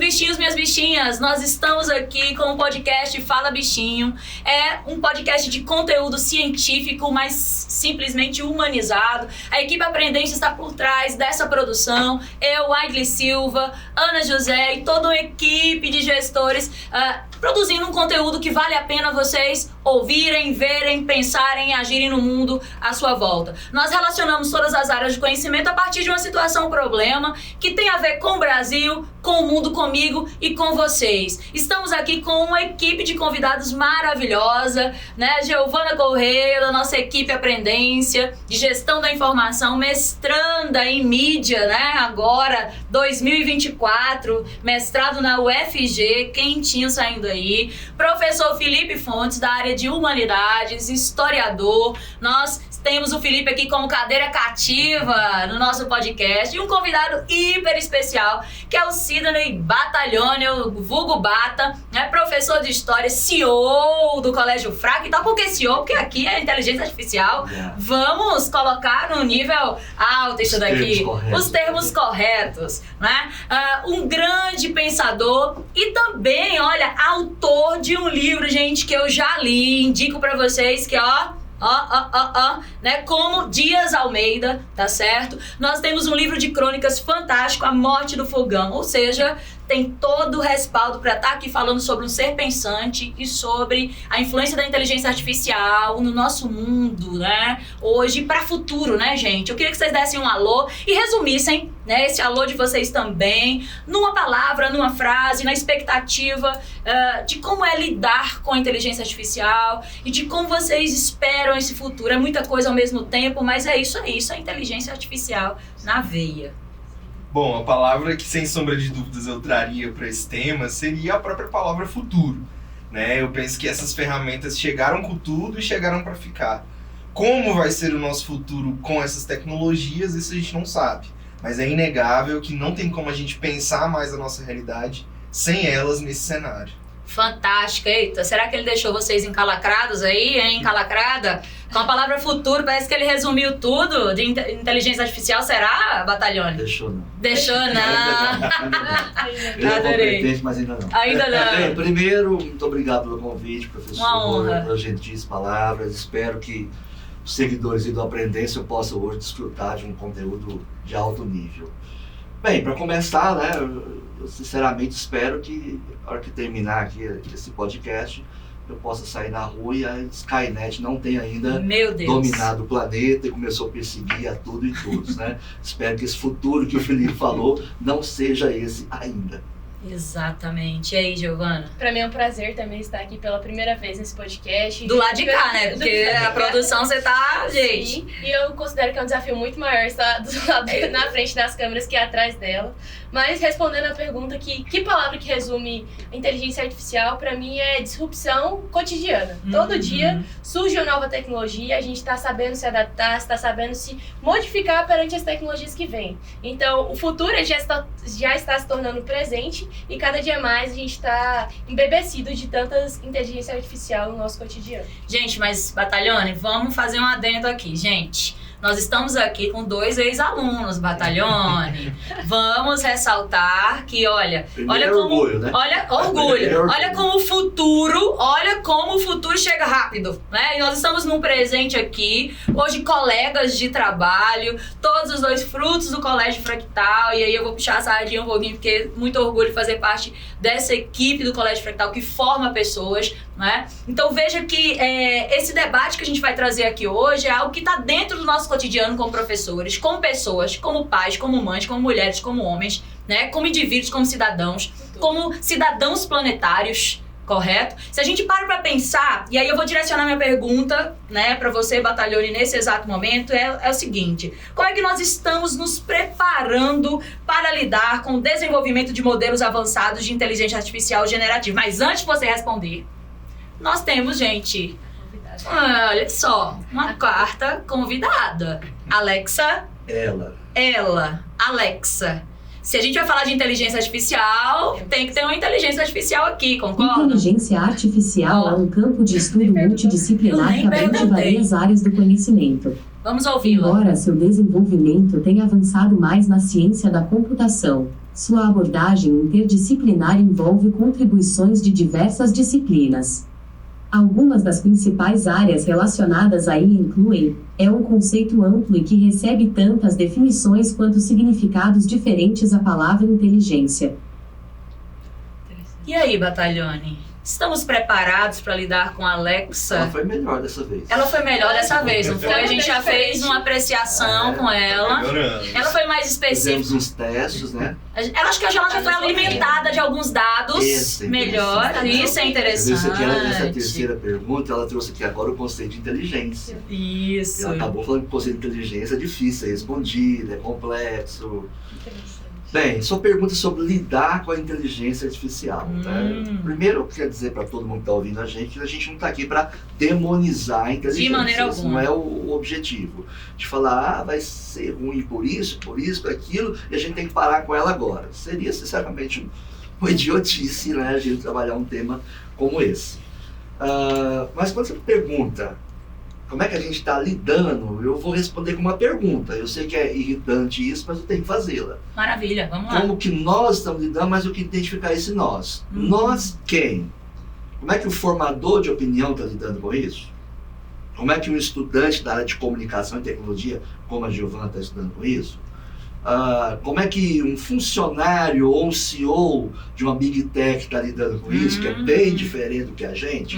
bichinhos, minhas bichinhas, nós estamos aqui com o podcast Fala Bichinho. É um podcast de conteúdo científico, mas simplesmente humanizado. A equipe Aprendência está por trás dessa produção. Eu, Aidli Silva, Ana José e toda uma equipe de gestores produzindo um conteúdo que vale a pena vocês ouvirem, verem, pensarem e agirem no mundo à sua volta. Nós relacionamos todas as áreas de conhecimento a partir de uma situação, problema, que tem a ver com o Brasil, com o mundo, comigo e com vocês. Estamos aqui com uma equipe de convidados maravilhosa, né? Giovana Correia, da nossa equipe Aprendência, de gestão da informação, mestranda em mídia, né? Agora, 2024, mestrado na UFG, quentinho saindo aí. Professor Felipe Fontes, da área de humanidades, historiador. Nós temos o Felipe aqui como cadeira cativa no nosso podcast e um convidado hiper especial, que é o Sidney Battaglione, o vulgo Bata, né? Professor de História, CEO do Colégio Frac. Então, por que CEO? Porque aqui é inteligência artificial. Vamos colocar no nível alto isso daqui. Os termos corretos, né? Um grande pensador e também, olha, autor de um livro, gente, que eu já li. Indico pra vocês que, né? Como Dias Almeida, tá certo? Nós temos um livro de crônicas fantástico, A Morte do Fogão, ou seja, tem todo o respaldo para estar aqui falando sobre um ser pensante e sobre a influência da inteligência artificial no nosso mundo, né? Hoje para futuro, né, gente? Eu queria que vocês dessem um alô e resumissem, né, esse alô de vocês também, numa palavra, numa frase, na expectativa de como é lidar com a inteligência artificial e de como vocês esperam esse futuro. É muita coisa ao mesmo tempo, mas é isso aí, isso é inteligência artificial na veia. Bom, a palavra que sem sombra de dúvidas eu traria para esse tema seria a própria palavra futuro, né? Eu penso que essas ferramentas chegaram com tudo e chegaram para ficar. Como vai ser o nosso futuro com essas tecnologias, isso a gente não sabe. Mas é inegável que não tem como a gente pensar mais a nossa realidade sem elas nesse cenário. Fantástica. Eita, será que ele deixou vocês encalacrados aí, hein? Encalacrada? Com a palavra futuro, parece que ele resumiu tudo de inteligência artificial. Será, Battaglione? Deixou não. Deixou não. Ele é Adorei. competente, mas ainda não. Ainda não. Bem, primeiro, muito obrigado pelo convite, professor. Uma honra. Pelas gentis palavras. Espero que os seguidores do Aprendência possam hoje desfrutar de um conteúdo de alto nível. Bem, para começar, né, eu sinceramente espero que, na hora que terminar aqui esse podcast, eu possa sair na rua e a Skynet não tenha ainda dominado o planeta e começou a perseguir a tudo e todos, né? Espero que esse futuro que o Felipe falou não seja esse ainda. Exatamente. E aí, Giovana? Pra mim é um prazer também estar aqui pela primeira vez nesse podcast. Do lado de cá, né? Porque a produção você tá, gente. Sim, e eu considero que é um desafio muito maior estar do lado na frente das câmeras que atrás dela. Mas respondendo a pergunta que palavra que resume a inteligência artificial, pra mim é disrupção cotidiana. Todo dia surge uma nova tecnologia, a gente tá sabendo se adaptar, está sabendo se modificar perante as tecnologias que vêm. Então, o futuro já está se tornando presente e cada dia mais a gente está embebecido de tantas inteligência artificial no nosso cotidiano. Gente, mas, Battaglione, vamos fazer um adendo aqui, gente. Nós estamos aqui com 2 ex-alunos, Battaglione. Vamos ressaltar que, olha como orgulho, né? Olha como o futuro chega rápido, né? E nós estamos num presente aqui, hoje colegas de trabalho, todos os 2 frutos do Colégio Fractal, e aí eu vou puxar a sardinha um pouquinho, porque é muito orgulho de fazer parte dessa equipe do Colégio Fractal que forma pessoas, né? Então veja que esse debate que a gente vai trazer aqui hoje é algo que está dentro do nosso cotidiano como professores, como pessoas, como pais, como mães, como mulheres, como homens, né? Como indivíduos, como cidadãos planetários, correto? Se a gente para pensar, e aí eu vou direcionar minha pergunta, né, para você, Battaglione, nesse exato momento, é o seguinte: como é que nós estamos nos preparando para lidar com o desenvolvimento de modelos avançados de inteligência artificial generativa? Mas antes de você responder, nós temos, gente, olha só, uma quarta convidada. Alexa. Alexa. Se a gente vai falar de inteligência artificial, tem que ter uma inteligência artificial aqui, concorda? Inteligência artificial é um campo de estudo multidisciplinar que abrange várias áreas do conhecimento. Vamos ouvi-la. Embora seu desenvolvimento tenha avançado mais na ciência da computação, Sua abordagem interdisciplinar envolve contribuições de diversas disciplinas. Algumas das principais áreas relacionadas aí incluem: é um conceito amplo e que recebe tantas definições quanto significados diferentes a palavra inteligência. E aí, Battaglione? Estamos preparados para lidar com a Alexa? Ela foi melhor dessa vez. Ela foi melhor dessa vez, não foi? A gente já fez uma apreciação com ela. Ela foi mais específica. Fizemos uns testes, né? Ela acho que ela já foi alimentada de alguns dados melhor. Isso é interessante. Essa terceira pergunta, ela trouxe aqui agora o conceito de inteligência. Isso. Ela acabou falando que o conceito de inteligência é difícil, é respondido, é complexo. Bem, sua pergunta sobre lidar com a inteligência artificial. Né? Primeiro, eu quero dizer para todo mundo que está ouvindo a gente não está aqui para demonizar a inteligência. De maneira alguma. Não é o objetivo. De falar, vai ser ruim por isso, por aquilo, e a gente tem que parar com ela agora. Seria, sinceramente, uma idiotice, né, a gente trabalhar um tema como esse. Mas quando você pergunta como é que a gente está lidando, eu vou responder com uma pergunta. Eu sei que é irritante isso, mas eu tenho que fazê-la. Maravilha, vamos lá. Como que nós estamos lidando, mas eu quero identificar esse nós. Nós quem? Como é que o formador de opinião está lidando com isso? Como é que um estudante da área de comunicação e tecnologia, como a Giovana, está estudando com isso? Como é que um funcionário ou um CEO de uma Big Tech está lidando com isso, que é bem diferente do que a gente?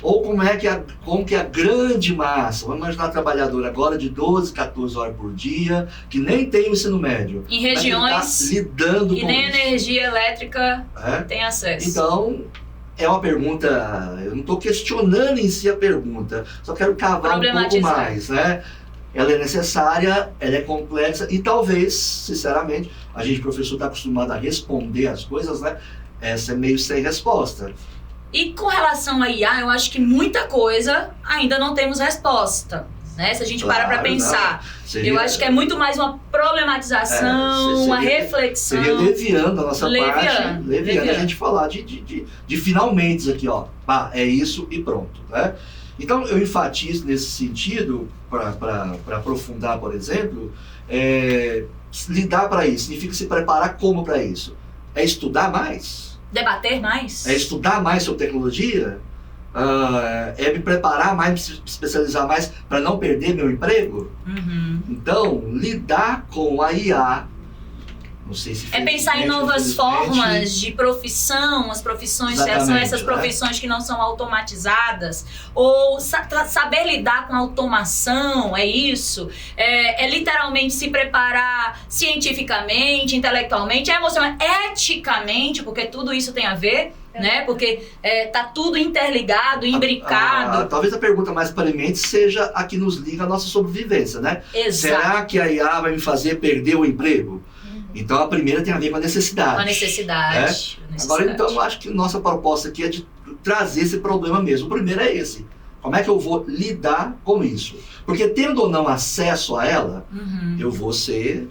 Ou como que a grande massa, vamos imaginar a trabalhadora agora de 12, 14 horas por dia, que nem tem o ensino médio. Em regiões tá lidando que com nem isso. energia elétrica tem acesso. Então, é uma pergunta, eu não estou questionando em si a pergunta, só quero cavar um pouco mais, né? Ela é necessária, ela é complexa e talvez, sinceramente, a gente, professor, está acostumado a responder as coisas, né? Essa é meio sem resposta. E com relação a IA, eu acho que muita coisa ainda não temos resposta. Né? Se a gente parar para pensar, eu acho que é muito mais uma problematização, uma reflexão. Seria leviando a nossa parte, leviando a gente falar de finalmente aqui, ó. É isso e pronto, né? Então, eu enfatizo nesse sentido, para aprofundar, por exemplo, lidar para isso. Significa se preparar como para isso? É estudar mais? Debater mais? É estudar mais sobre tecnologia? É me preparar mais, me especializar mais para não perder meu emprego? Então, lidar com a IA, não sei se pensar em novas formas de profissão, as profissões, são essas profissões que não são automatizadas, ou saber lidar com a automação, é isso? É literalmente se preparar cientificamente, intelectualmente, emocionalmente, eticamente, porque tudo isso tem a ver, né? Porque tá tudo interligado, imbricado. Talvez a pergunta mais premente seja a que nos liga à nossa sobrevivência, né? Exato. Será que a IA vai me fazer perder o emprego? Então a primeira tem a ver com a necessidade. Com a necessidade. Agora, então, eu acho que nossa proposta aqui é de trazer esse problema mesmo. O primeiro é esse. Como é que eu vou lidar com isso? Porque tendo ou não acesso a ela, eu vou ser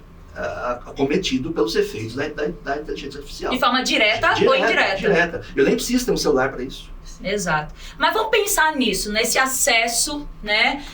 acometido pelos efeitos da inteligência artificial. De forma direta ou indireta? Direta. Eu nem preciso ter um celular para isso. Exato. Mas vamos pensar nisso, nesse acesso, né,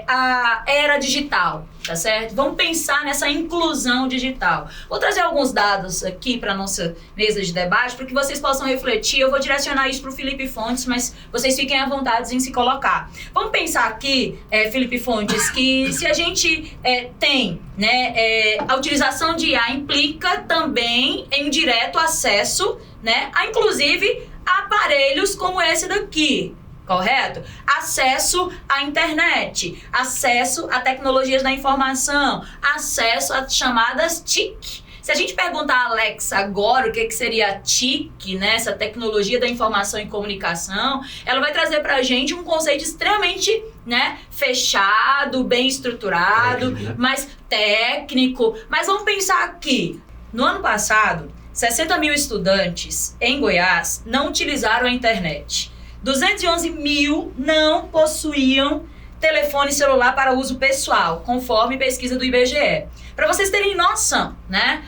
à era digital, tá certo? Vamos pensar nessa inclusão digital. Vou trazer alguns dados aqui para nossa mesa de debate, para que vocês possam refletir. Eu vou direcionar isso para o Felipe Fontes, mas vocês fiquem à vontade em se colocar. Vamos pensar aqui, Felipe Fontes, que se a gente tem, né, a utilização de IA implica também em direto acesso, né, a inclusive aparelhos como esse daqui, correto? Acesso à internet, acesso a tecnologias da informação, acesso a chamadas TIC. Se a gente perguntar a Alexa agora o que seria a TIC, né, essa tecnologia da informação e comunicação, ela vai trazer pra gente um conceito extremamente, né, fechado, bem estruturado, mais técnico. Mas vamos pensar aqui, no ano passado, 60 mil estudantes em Goiás não utilizaram a internet. 211 mil não possuíam telefone celular para uso pessoal, conforme pesquisa do IBGE. Para vocês terem noção, né?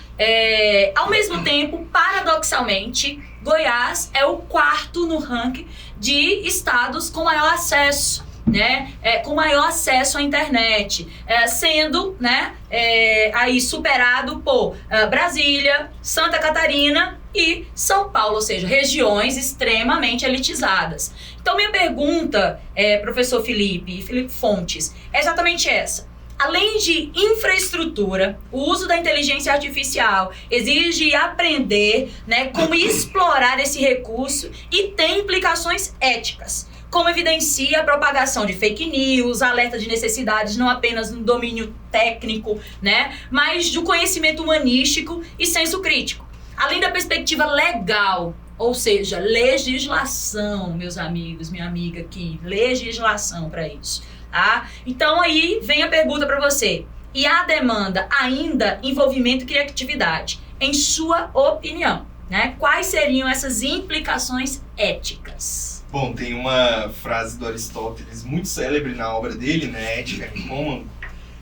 Ao mesmo tempo, paradoxalmente, Goiás é o 4º no ranking de estados com maior acesso, né, com maior acesso à internet, sendo, né, aí superado por Brasília, Santa Catarina e São Paulo, ou seja, regiões extremamente elitizadas. Então, minha pergunta, professor Felipe Fontes, é exatamente essa. Além de infraestrutura, o uso da inteligência artificial exige aprender, né, como explorar esse recurso e tem implicações éticas, como evidencia a propagação de fake news, alerta de necessidades não apenas no domínio técnico, né, mas do conhecimento humanístico e senso crítico. Além da perspectiva legal, ou seja, legislação, meus amigos, minha amiga aqui, legislação para isso. Tá? Então aí vem a pergunta para você. E a demanda ainda envolvimento e criatividade? Em sua opinião, né? Quais seriam essas implicações éticas? Bom, tem uma frase do Aristóteles muito célebre na obra dele, né, Ética Nicômaco,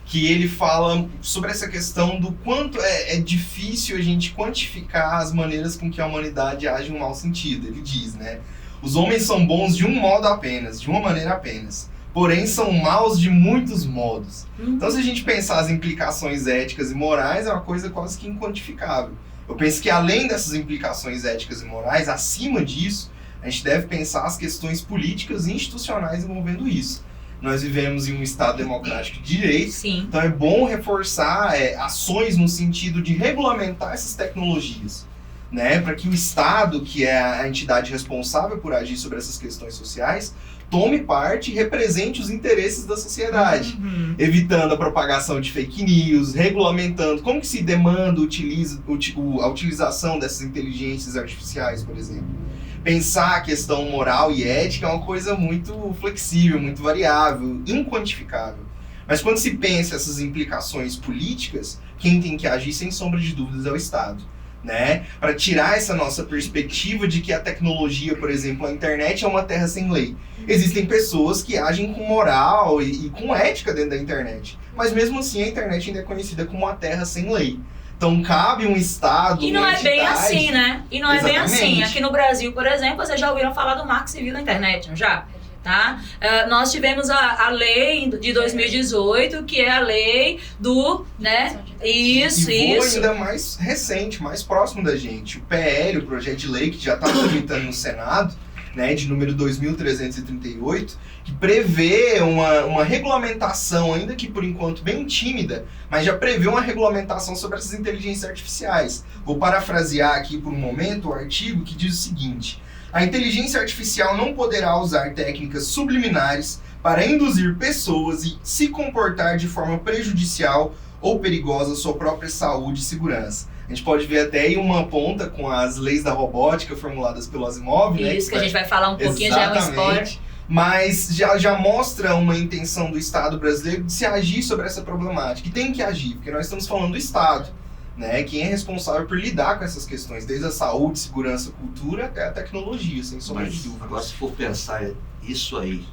que ele fala sobre essa questão do quanto é difícil a gente quantificar as maneiras com que a humanidade age em um mau sentido. Ele diz, né, os homens são bons de um modo apenas, de uma maneira apenas. Porém, são maus de muitos modos. Então, se a gente pensar as implicações éticas e morais, é uma coisa quase que inquantificável. Eu penso que, além dessas implicações éticas e morais, acima disso, a gente deve pensar as questões políticas e institucionais envolvendo isso. Nós vivemos em um Estado democrático de direito, Sim. Então é bom reforçar ações no sentido de regulamentar essas tecnologias, né? Para que o Estado, que é a entidade responsável por agir sobre essas questões sociais, tome parte e represente os interesses da sociedade, evitando a propagação de fake news, regulamentando como que se demanda a utilização dessas inteligências artificiais, por exemplo. Pensar a questão moral e ética é uma coisa muito flexível, muito variável, inquantificável. Mas quando se pensa essas implicações políticas, quem tem que agir, sem sombra de dúvidas, é o Estado. Né? Para tirar essa nossa perspectiva de que a tecnologia, por exemplo, a internet é uma terra sem lei. Existem pessoas que agem com moral e com ética dentro da internet, mas mesmo assim a internet ainda é conhecida como uma terra sem lei. Então cabe um Estado, E não é bem assim, né? E não é bem Exatamente. assim. Aqui no Brasil, por exemplo, vocês já ouviram falar do Marco Civil da internet, não já? Tá? Nós tivemos a lei de 2018, que é a lei do, né? Isso. ainda mais recente, mais próximo da gente. O PL, o projeto de lei que já está tramitando no Senado, né, de número 2338, que prevê uma regulamentação, ainda que por enquanto bem tímida, mas já prevê uma regulamentação sobre essas inteligências artificiais. Vou parafrasear aqui por um momento o artigo que diz o seguinte: a inteligência artificial não poderá usar técnicas subliminares para induzir pessoas e se comportar de forma prejudicial ou perigosa à sua própria saúde e segurança. A gente pode ver até aí uma ponta com as leis da robótica formuladas pelo Asimov, né? Isso, que a gente vai falar um pouquinho, já é um spoiler. Mas já mostra uma intenção do Estado brasileiro de se agir sobre essa problemática. E tem que agir, porque nós estamos falando do Estado, né? Quem é responsável por lidar com essas questões, desde a saúde, segurança, cultura, até a tecnologia, sem sombra de dúvida. Agora, se for pensar isso aí,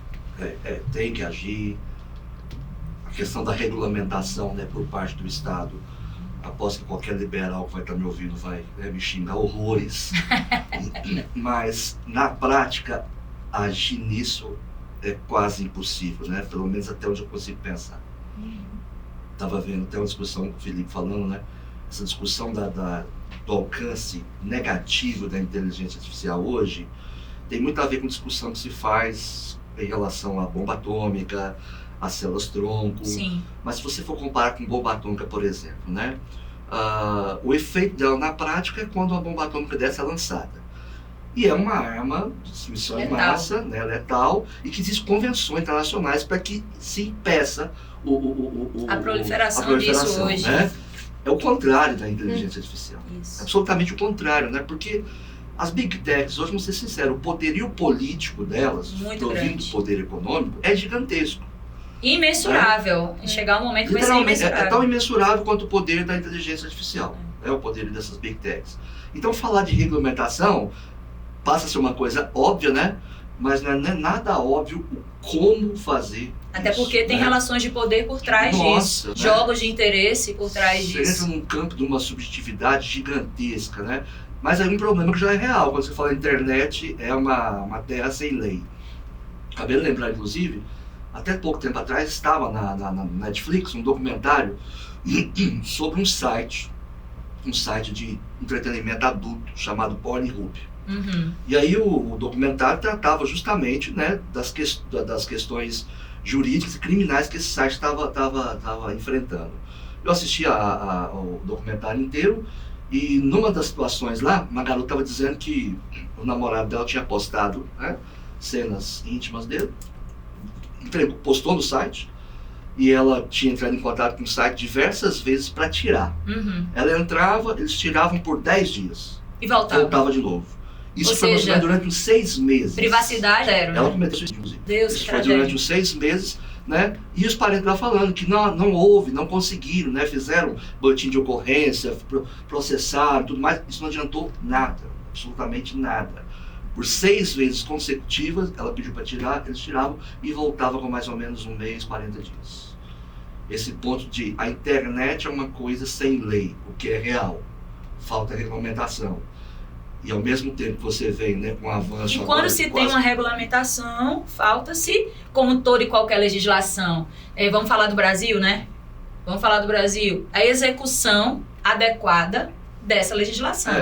tem que agir. A questão da regulamentação, né, por parte do Estado, aposto que qualquer liberal que vai estar me ouvindo vai me xingar horrores. Mas, na prática, agir nisso é quase impossível, né? Pelo menos até onde eu consigo pensar. Estava vendo até uma discussão com o Felipe falando, né? Essa discussão do alcance negativo da inteligência artificial hoje tem muito a ver com a discussão que se faz em relação à bomba atômica, às células-tronco. Sim. Mas se você for comparar com bomba atômica, por exemplo, né? O efeito dela na prática é quando uma bomba atômica dessa é lançada. E é uma arma de destruição em massa, né, letal, e que existem convenções internacionais para que se impeça a proliferação disso hoje. Né? É o contrário da inteligência artificial. Isso. É absolutamente o contrário, né? Porque as Big Techs, hoje, vamos ser sinceros, o poderio político delas, Muito provindo grande. do poder econômico, é gigantesco. Imensurável. Chegar um momento que vai ser Literalmente, imensurável. é tão imensurável quanto o poder da inteligência artificial. É o poder dessas Big Techs. Então, falar de regulamentação passa a ser uma coisa óbvia, né? Mas não é nada óbvio o como fazer. Até isso, porque tem né? relações de poder por trás Nossa, disso. né? Jogos de interesse por trás Você disso. entra num campo de uma subjetividade gigantesca, né? Mas aí um problema que já é real. Quando você fala internet, é uma terra sem lei. Acabei de lembrar, inclusive, até pouco tempo atrás, estava na Netflix um documentário sobre um site de entretenimento adulto chamado Pornhub. E aí o documentário tratava justamente, né, das questões jurídicas e criminais que esse site estava enfrentando. Eu assisti ao documentário inteiro e numa das situações lá, uma garota estava dizendo que o namorado dela tinha postado, né, cenas íntimas dele, postou no site, e ela tinha entrado em contato com o site diversas vezes para tirar. Ela entrava, eles tiravam por 10 dias. E voltava de novo. Isso Ou foi seja, durante uns 6 meses. Privacidade zero, Ela né? cometeu suicídio. Deus, Isso que foi tragédia. durante uns 6 meses, né? E os parentes lá falando que não houve, não conseguiram, né? Fizeram boletim de ocorrência, processaram, tudo mais. Isso não adiantou nada, absolutamente nada. Por 6 vezes consecutivas, ela pediu para tirar, eles tiravam e voltava com mais ou menos 1 mês, 40 dias. Esse ponto de a internet é uma coisa sem lei, o que é real. Falta regulamentação. E ao mesmo tempo que você vem, né, com o avanço... E quando se tem uma regulamentação, falta-se, como toda e qualquer legislação, vamos falar do Brasil, né? Vamos falar do Brasil. A execução adequada dessa legislação.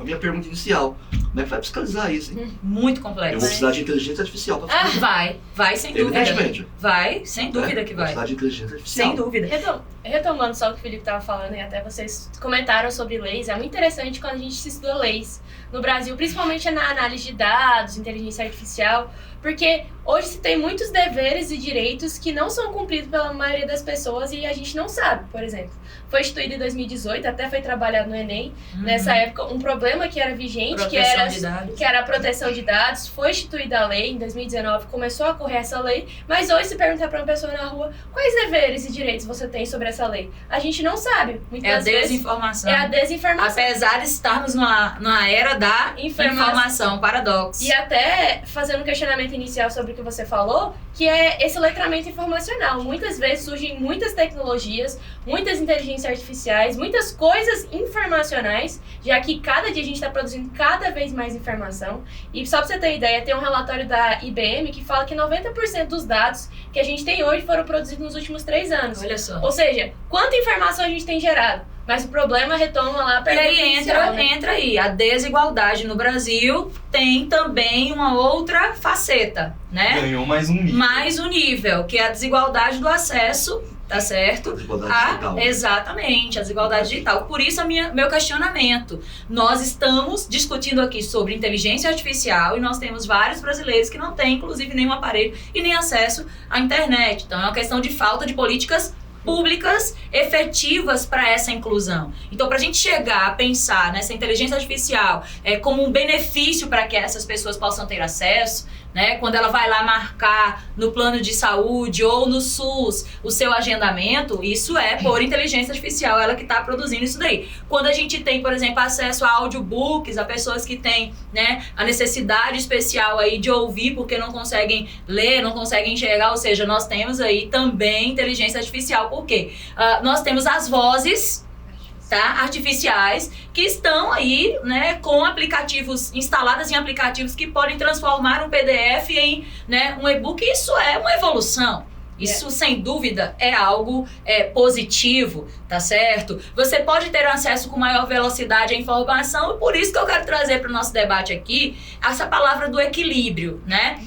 A minha pergunta inicial, como é que vai fiscalizar isso, hein? Muito Eu vou complexo. precisar de inteligência artificial para fiscalizar. Vai, sem dúvida. Evidentemente. Vai, sem dúvida que Vou vai. precisar de inteligência artificial. Sem dúvida. Retomando só o que o Felipe estava falando, e até vocês comentaram sobre leis, é muito interessante quando a gente se estuda leis no Brasil, principalmente na análise de dados, inteligência artificial, porque hoje se tem muitos deveres e direitos que não são cumpridos pela maioria das pessoas e a gente não sabe, por exemplo. Foi instituído em 2018, até foi trabalhado no Enem, nessa época, um problema que era vigente, que era a proteção de dados, foi instituída a lei, em 2019 começou a correr essa lei, mas hoje se perguntar para uma pessoa na rua, quais deveres e direitos você tem sobre essa lei? A gente não sabe. Muitas vezes Desinformação. é a desinformação. Apesar de estarmos numa era da informação, paradoxo. E até fazendo um questionamento inicial sobre o que você falou, que é esse letramento informacional. Muitas vezes surgem muitas tecnologias, muitas inteligências artificiais, muitas coisas informacionais, já que cada dia a gente está produzindo cada vez mais informação. E só para você ter ideia, tem um relatório da IBM que fala que 90% dos dados que a gente tem hoje foram produzidos nos últimos 3 anos. Olha só. Ou seja, quanta informação a gente tem gerado? Mas o problema retoma lá a E pergunta aí inicial, né? entra aí, a desigualdade no Brasil tem também uma outra faceta, né? Ganhou mais um nível. Mais um nível, que é a desigualdade do acesso, tá certo? A desigualdade digital. Exatamente, a desigualdade digital. Por isso, meu questionamento. Nós estamos discutindo aqui sobre inteligência artificial e nós temos vários brasileiros que não têm, inclusive, nenhum aparelho e nem acesso à internet. Então, é uma questão de falta de políticas públicas efetivas para essa inclusão. Então, para a gente chegar a pensar nessa inteligência artificial como um benefício para que essas pessoas possam ter acesso, né, quando ela vai lá marcar no plano de saúde ou no SUS o seu agendamento, isso é por inteligência artificial, ela que está produzindo isso daí. Quando a gente tem, por exemplo, acesso a audiobooks, a pessoas que têm, né, a necessidade especial aí de ouvir porque não conseguem ler, não conseguem enxergar, ou seja, nós temos aí também inteligência artificial. Por quê? Nós temos as vozes, tá, artificiais que estão aí, né, com aplicativos, instaladas em aplicativos que podem transformar um PDF em, né, um e-book. Isso é uma evolução. Isso, sem dúvida, é algo positivo, tá certo? Você pode ter acesso com maior velocidade à informação, e por isso que eu quero trazer para o nosso debate aqui essa palavra do equilíbrio, né?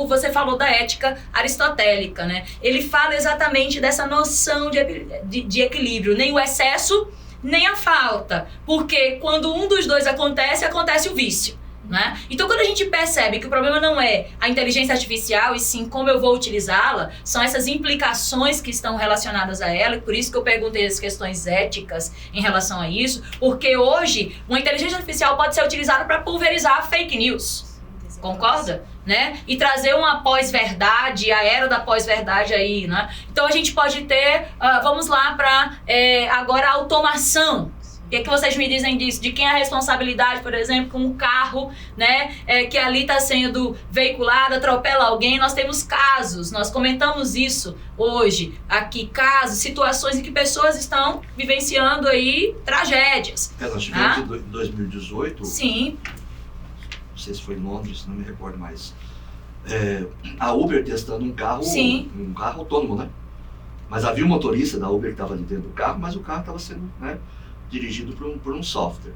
Você falou da ética aristotélica, né? Ele fala exatamente dessa noção de equilíbrio, nem o excesso, nem a falta, porque quando um dos dois acontece o vício. Né? Então, quando a gente percebe que o problema não é a inteligência artificial, e sim como eu vou utilizá-la, são essas implicações que estão relacionadas a ela, e por isso que eu perguntei as questões éticas em relação a isso, porque hoje uma inteligência artificial pode ser utilizada para pulverizar fake news. Concorda? Né? E trazer uma pós-verdade, a era da pós-verdade aí, né? Então a gente pode ter, vamos lá para agora a automação. O que é que vocês me dizem disso? De quem é a responsabilidade, por exemplo, com um carro, né, que ali está sendo veiculado, atropela alguém. Nós temos casos, nós comentamos isso hoje aqui, casos, situações em que pessoas estão vivenciando aí tragédias. Nós tivemos em 2018, sim, não sei se foi em Londres, não me recordo mais, a Uber testando um carro autônomo, né? Mas havia um motorista da Uber que estava ali dentro do carro, mas o carro estava sendo, né, dirigido por um software.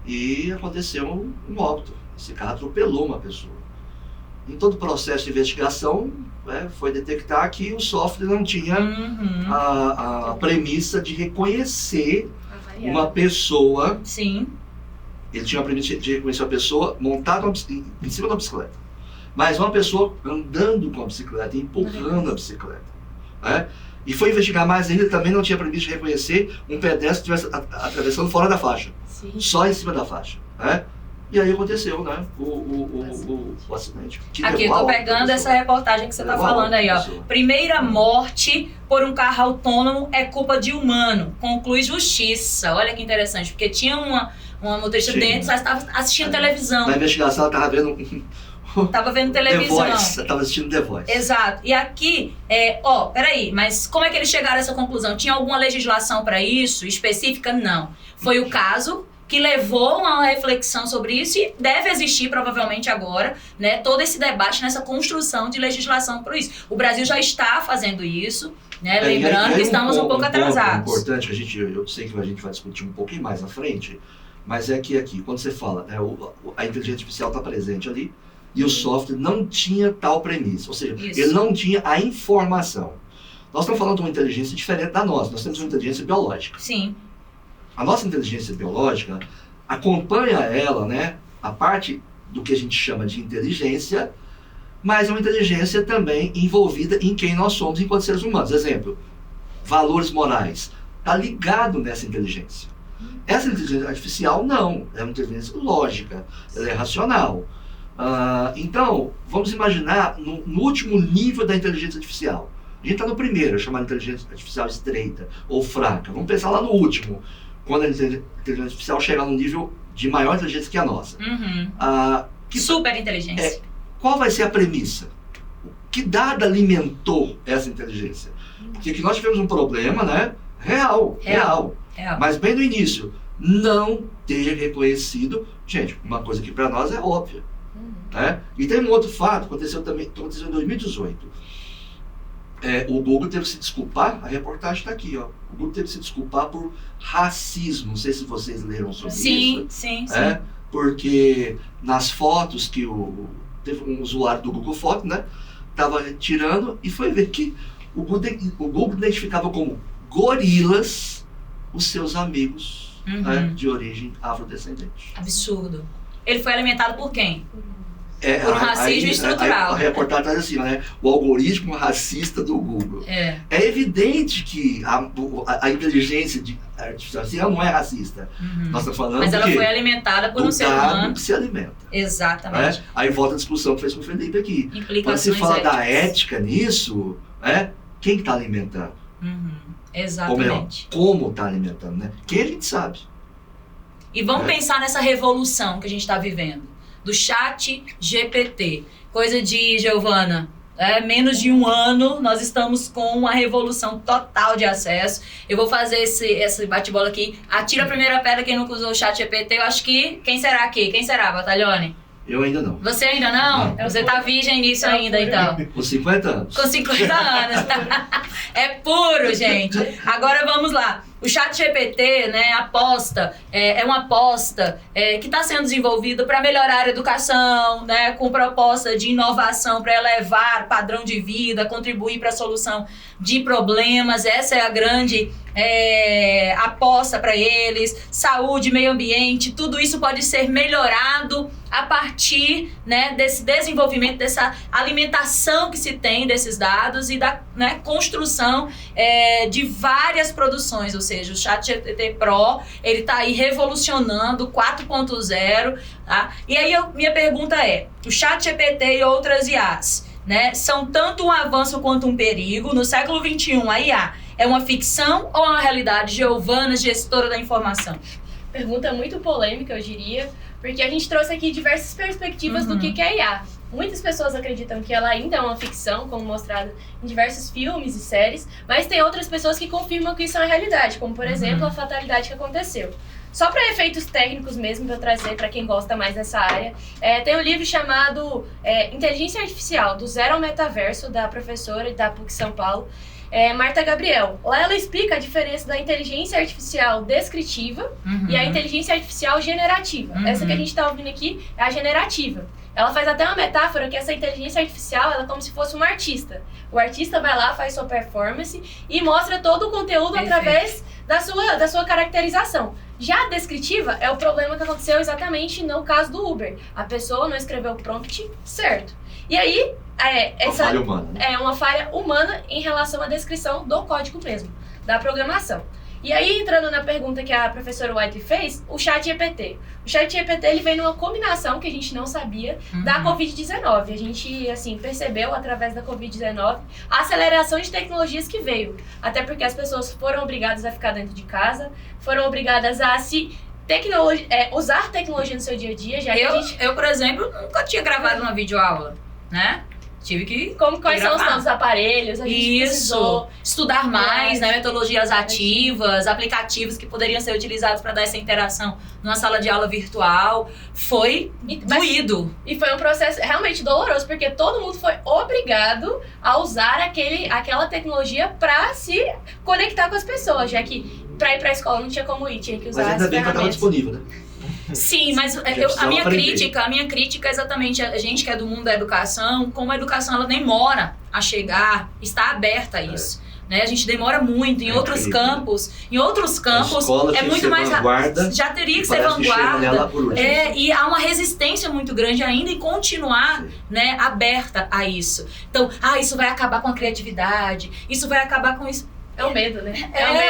E aconteceu um óbito. Esse carro atropelou uma pessoa. Em todo o processo de investigação, foi detectar que o software não tinha a premissa de reconhecer uma pessoa. Sim. Ele tinha a premissa de reconhecer uma pessoa montada em cima da bicicleta. Mas uma pessoa andando com a bicicleta, empurrando a bicicleta. Né? E foi investigar mais ainda, também não tinha premissa de reconhecer um pedestre que estivesse atravessando fora da faixa. Sim. Só em cima da faixa. Né? E aí aconteceu, né, o acidente. Aqui, eu tô pegando essa reportagem que você tá falando aí, ó. Primeira morte por um carro autônomo é culpa de humano. Conclui justiça. Olha que interessante, porque tinha uma motorista dentro, mas estava assistindo televisão. Na investigação, ela tava vendo... Tava vendo televisão. The Voice, eu tava assistindo The Voice. Exato. E aqui, peraí, mas como é que eles chegaram a essa conclusão? Tinha alguma legislação para isso, específica? Não. Foi o caso que levou uma reflexão sobre isso e deve existir provavelmente agora, né, todo esse debate nessa construção de legislação para isso. O Brasil já está fazendo isso, né, lembrando que estamos um pouco atrasados. Importante, eu sei que a gente vai discutir um pouquinho mais à frente, mas é que aqui, quando você fala, né, a inteligência artificial está presente ali e o software não tinha tal premissa, ou seja, ele não tinha a informação. Nós estamos falando de uma inteligência diferente da nossa, nós temos uma inteligência biológica. Sim. A nossa inteligência biológica acompanha ela, né, a parte do que a gente chama de inteligência, mas é uma inteligência também envolvida em quem nós somos enquanto seres humanos. Exemplo, valores morais. Está ligado nessa inteligência. Essa inteligência artificial não, é uma inteligência lógica, ela é racional. Então, vamos imaginar no último nível da inteligência artificial. A gente está no primeiro, chamado inteligência artificial estreita ou fraca. Vamos pensar lá no último. Quando a inteligência artificial chegar num nível de maior inteligência que a nossa. Super inteligência. Qual vai ser a premissa? Que dado alimentou essa inteligência? Porque aqui nós tivemos um problema, né? Real. Mas bem no início, não ter reconhecido... Gente, uma coisa que para nós é óbvia. Né? E tem um outro fato, aconteceu em 2018. O Google teve que se desculpar, a reportagem está aqui, ó. O Google teve que se desculpar por racismo. Não sei se vocês leram sobre isso. Sim. Porque nas fotos que teve um usuário do Google Fotos, né? Estava tirando e foi ver que o Google identificava como gorilas os seus amigos, né, de origem afrodescendente. Absurdo. Ele foi alimentado por quem? Por um racismo estrutural. A reportagem está assim, né? O algoritmo racista do Google. É evidente que a inteligência artificial não é racista. Nós estamos falando mas ela foi alimentada por um ser humano que se alimenta. Exatamente. Aí volta a discussão que fez com o Felipe aqui. Implicações quando se fala éticas. da ética nisso, quem está alimentando? Exatamente. Ou melhor, como está alimentando, né? Quem a gente sabe. E vamos pensar nessa revolução que a gente está vivendo. Do chat GPT. Coisa de, Giovana, menos de um ano, nós estamos com uma revolução total de acesso. Eu vou fazer esse bate-bola aqui. Atira a primeira pedra quem nunca usou o chat GPT. Eu acho que... Quem será aqui? Quem será, Batalhone? Eu ainda não. Você ainda não? Você tá virgem nisso ainda, então. Com 50 anos. Com 50 anos. É puro, gente. Agora vamos lá. O ChatGPT, né, é uma aposta que está sendo desenvolvida para melhorar a educação, né, com proposta de inovação para elevar padrão de vida, contribuir para a solução de problemas. Essa é a grande aposta para eles. Saúde, meio ambiente, tudo isso pode ser melhorado a partir, né, desse desenvolvimento, dessa alimentação que se tem desses dados e da, né, construção de várias produções, ou seja, o ChatGPT Pro, ele está aí revolucionando 4.0, tá? E aí minha pergunta é, o ChatGPT e outras IAs, né, são tanto um avanço quanto um perigo? No século XXI, a IA é uma ficção ou uma realidade? Giovana, gestora da informação. Pergunta muito polêmica, eu diria, porque a gente trouxe aqui diversas perspectivas do que é IA. Muitas pessoas acreditam que ela ainda é uma ficção, como mostrado em diversos filmes e séries, mas tem outras pessoas que confirmam que isso é uma realidade, como, por exemplo, a fatalidade que aconteceu. Só para efeitos técnicos mesmo, para trazer para quem gosta mais dessa área, tem um livro chamado Inteligência Artificial, do Zero ao Metaverso, da professora da PUC São Paulo, Marta Gabriel. Lá ela explica a diferença da inteligência artificial descritiva e a inteligência artificial generativa. Essa que a gente está ouvindo aqui é a generativa. Ela faz até uma metáfora que essa inteligência artificial ela é como se fosse um artista. O artista vai lá, faz sua performance e mostra todo o conteúdo através da sua caracterização. Já a descritiva é o problema que aconteceu exatamente no caso do Uber. A pessoa não escreveu o prompt certo. E aí, essa falha humana, né? É uma falha humana em relação à descrição do código mesmo, da programação. E aí, entrando na pergunta que a professora Whiteley fez, o ChatGPT. O ChatGPT, ele vem numa combinação que a gente não sabia da Covid-19. A gente, assim, percebeu através da Covid-19 a aceleração de tecnologias que veio. Até porque as pessoas foram obrigadas a ficar dentro de casa, foram obrigadas a usar tecnologia no seu dia a dia. Eu, por exemplo, nunca tinha gravado uma videoaula, né? Tive que quais são os nossos aparelhos, a gente precisou estudar mais, né, metodologias ativas, aplicativos que poderiam ser utilizados para dar essa interação numa sala de aula virtual. Foi doído. E foi um processo realmente doloroso, porque todo mundo foi obrigado a usar aquela tecnologia para se conectar com as pessoas, já que para ir para a escola não tinha como ir, tinha que usar as ferramentas. Mas ainda bem que estava disponível, né? Sim, mas a minha crítica é exatamente a gente que é do mundo da educação, como a educação ela demora a chegar, está aberta a isso. Né? A gente demora muito em outros campos. Em outros campos é muito mais rápido. Já teria que ser vanguarda. E há uma resistência muito grande ainda em continuar, né, aberta a isso. Então, isso vai acabar com a criatividade, isso vai acabar com isso. É o medo, né?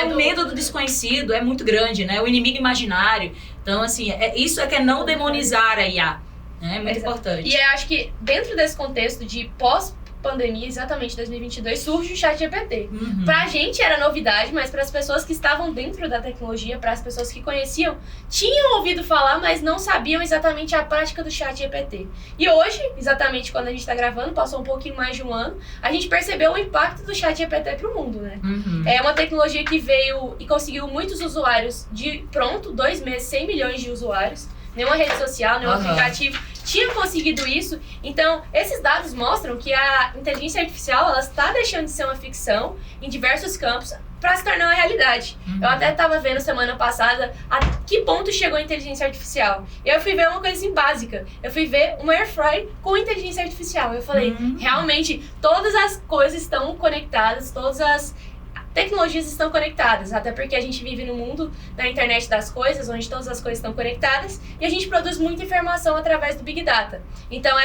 O medo do desconhecido é muito grande, né? O inimigo imaginário. Então, assim, isso é que é não demonizar a IA. Né? É muito importante. E eu acho que dentro desse contexto de pós-pandemia, exatamente 2022, surge o ChatGPT. Pra gente era novidade, mas para as pessoas que estavam dentro da tecnologia, para as pessoas que conheciam, tinham ouvido falar, mas não sabiam exatamente a prática do ChatGPT. E hoje, exatamente quando a gente está gravando, passou um pouquinho mais de um ano, a gente percebeu o impacto do ChatGPT pro mundo, né? É uma tecnologia que veio e conseguiu muitos usuários de pronto, 2 meses, 100 milhões de usuários. Nenhuma rede social, nenhum aplicativo tinha conseguido isso. Então, esses dados mostram que a inteligência artificial ela está deixando de ser uma ficção em diversos campos para se tornar uma realidade. Eu até estava vendo semana passada a que ponto chegou a inteligência artificial. Eu fui ver uma coisa assim básica. Eu fui ver uma air fry com inteligência artificial. Eu falei, realmente, todas as coisas estão conectadas, todas as tecnologias estão conectadas, até porque a gente vive no mundo da internet das coisas, onde todas as coisas estão conectadas, e a gente produz muita informação através do Big Data. Então,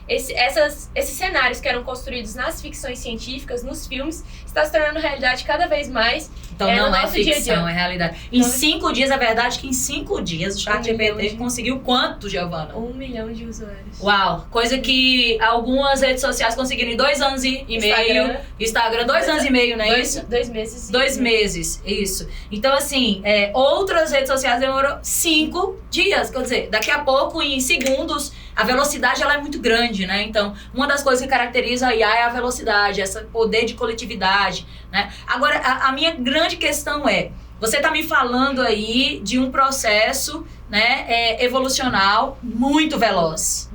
esses cenários que eram construídos nas ficções científicas, nos filmes, está se tornando realidade cada vez mais. Então não é ficção, é realidade. Em 5 dias, é verdade que em 5 dias o ChatGPT conseguiu quanto, Giovana? 1 milhão de usuários. Uau! Coisa que algumas redes sociais conseguiram em 2 anos e meio. Instagram 2 anos e meio, não é isso? 2 meses. 2 meses, isso. Então, assim, outras redes sociais demorou 5 dias. Quer dizer, daqui a pouco, em segundos, a velocidade ela é muito grande, né? Então, uma das coisas que caracteriza a IA é a velocidade, esse poder de coletividade, né? Agora, a minha grande questão é, você está me falando aí de um processo, né, evolucional muito veloz.